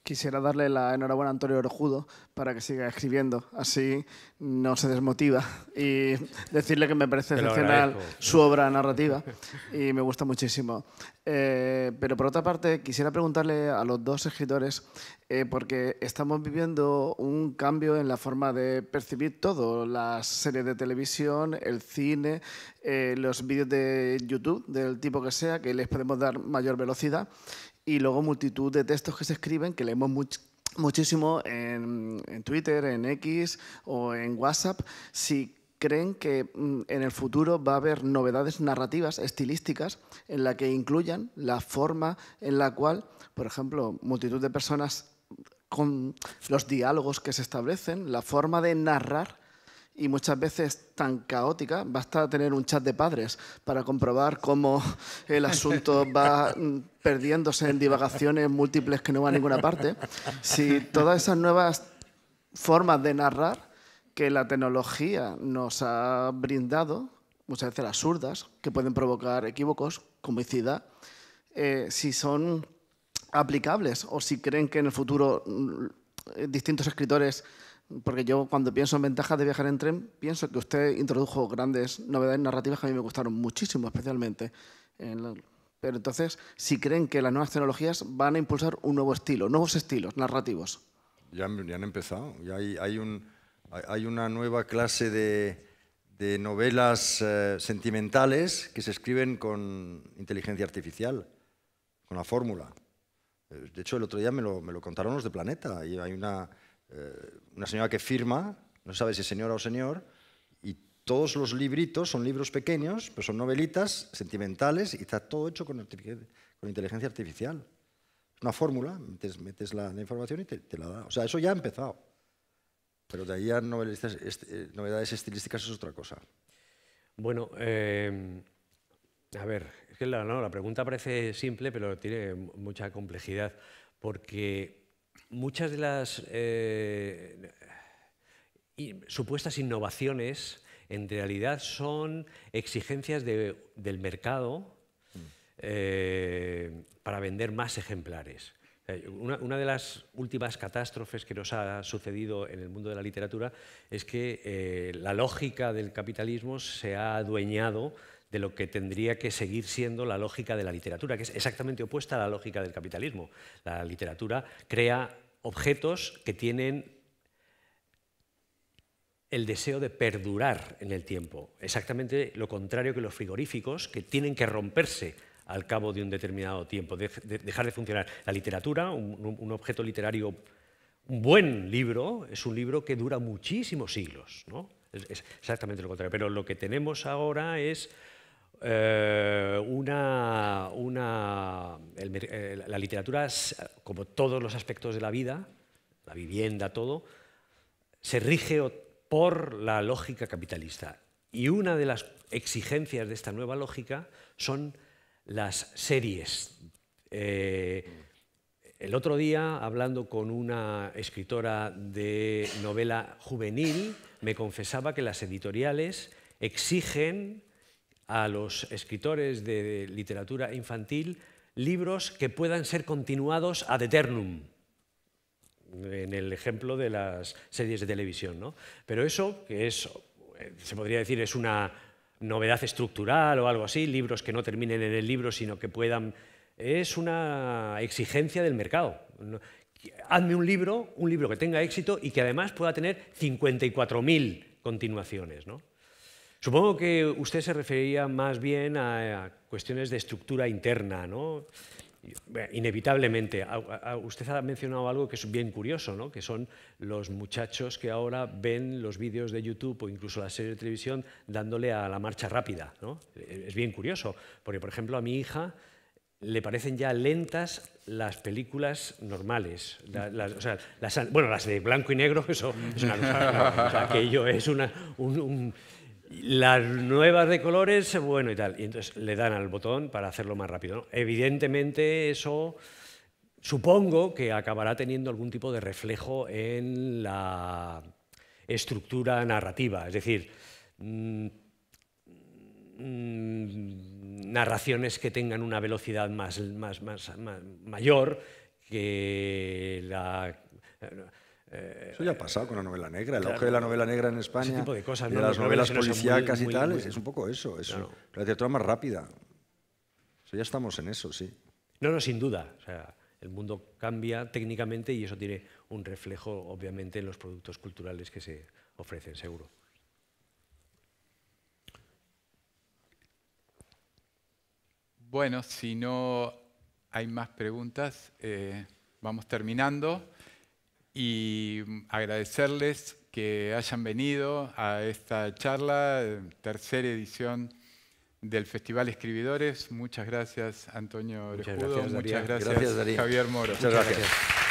Quisiera darle la enhorabuena a Antonio Orejudo para que siga escribiendo, así no se desmotiva, y decirle que me parece excepcional su obra narrativa y me gusta muchísimo. Pero por otra parte quisiera preguntarle a los dos escritores, porque estamos viviendo un cambio en la forma de percibir todo, las series de televisión, el cine, los vídeos de YouTube, del tipo que sea, que les podemos dar mayor velocidad. Y luego multitud de textos que se escriben, que leemos muchísimo en Twitter, en X o en WhatsApp. Si creen que en el futuro va a haber novedades narrativas, estilísticas, en la que incluyan la forma en la cual, por ejemplo, multitud de personas con los diálogos que se establecen, la forma de narrar, y muchas veces tan caótica, basta tener un chat de padres para comprobar cómo el asunto va perdiéndose en divagaciones múltiples que no van a ninguna parte. Si todas esas nuevas formas de narrar que la tecnología nos ha brindado, muchas veces absurdas, que pueden provocar equívocos, comicidad, si son aplicables o si creen que en el futuro distintos escritores. Porque yo, cuando pienso en ventajas de viajar en tren, pienso que usted introdujo grandes novedades narrativas que a mí me gustaron muchísimo, especialmente. Pero entonces, si creen que las nuevas tecnologías van a impulsar un nuevo estilo, nuevos estilos narrativos. Ya han empezado. Ya hay una nueva clase de novelas sentimentales que se escriben con inteligencia artificial, con la fórmula. De hecho, el otro día me lo contaron los de Planeta. Y hay una señora que firma, no sabe si es señora o señor, y todos los libritos son libros pequeños, pero son novelitas sentimentales y está todo hecho con inteligencia artificial. Es una fórmula, metes la información y te la da. O sea, eso ya ha empezado. Pero de ahí a novedades estilísticas es otra cosa. Bueno, a ver, es que la pregunta parece simple, pero tiene mucha complejidad, porque muchas de las supuestas innovaciones en realidad son exigencias del mercado para vender más ejemplares. Una de las últimas catástrofes que nos ha sucedido en el mundo de la literatura es que la lógica del capitalismo se ha adueñado de lo que tendría que seguir siendo la lógica de la literatura, que es exactamente opuesta a la lógica del capitalismo. La literatura crea objetos que tienen el deseo de perdurar en el tiempo, exactamente lo contrario que los frigoríficos, que tienen que romperse al cabo de un determinado tiempo, dejar de funcionar. La literatura, un objeto literario, un buen libro, es un libro que dura muchísimos siglos, ¿no? Es exactamente lo contrario. Pero lo que tenemos ahora es la literatura, como todos los aspectos de la vida, la vivienda, todo, se rige por la lógica capitalista. Y una de las exigencias de esta nueva lógica son las series. El otro día, hablando con una escritora de novela juvenil, me confesaba que las editoriales exigen a los escritores de literatura infantil libros que puedan ser continuados ad eternum, en el ejemplo de las series de televisión, ¿no? Pero eso, que es, se podría decir, es una novedad estructural o algo así, libros que no terminen en el libro, sino que puedan... Es una exigencia del mercado. Hazme un libro que tenga éxito y que además pueda tener 54.000 continuaciones, ¿no? Supongo que usted se refería más bien a cuestiones de estructura interna, ¿no? inevitablemente. Usted ha mencionado algo que es bien curioso, ¿no? Que son los muchachos que ahora ven los vídeos de YouTube o incluso las series de televisión dándole a la marcha rápida, ¿no? Es bien curioso, porque, por ejemplo, a mi hija le parecen ya lentas las películas normales. Las de blanco y negro, eso es una cosa. O sea, aquello es las nuevas de colores, bueno y tal. Y entonces le dan al botón para hacerlo más rápido, ¿no? Evidentemente eso supongo que acabará teniendo algún tipo de reflejo en la estructura narrativa. Es decir, narraciones que tengan una velocidad mayor que la... Eso ya ha pasado con la novela negra, el auge de la novela negra en España, ese tipo de cosas, de ¿no? las novelas policíacas y tal, muy... es un poco eso, Claro. La literatura más rápida. Eso ya estamos en eso, sí. No, sin duda. O sea, el mundo cambia técnicamente y eso tiene un reflejo, obviamente, en los productos culturales que se ofrecen, seguro. Bueno, si no hay más preguntas, vamos terminando. Y agradecerles que hayan venido a esta charla, tercera edición del Festival Escribidores. Muchas gracias, Antonio Orejudo. Muchas gracias, Darío. Javier Moro. Muchas gracias.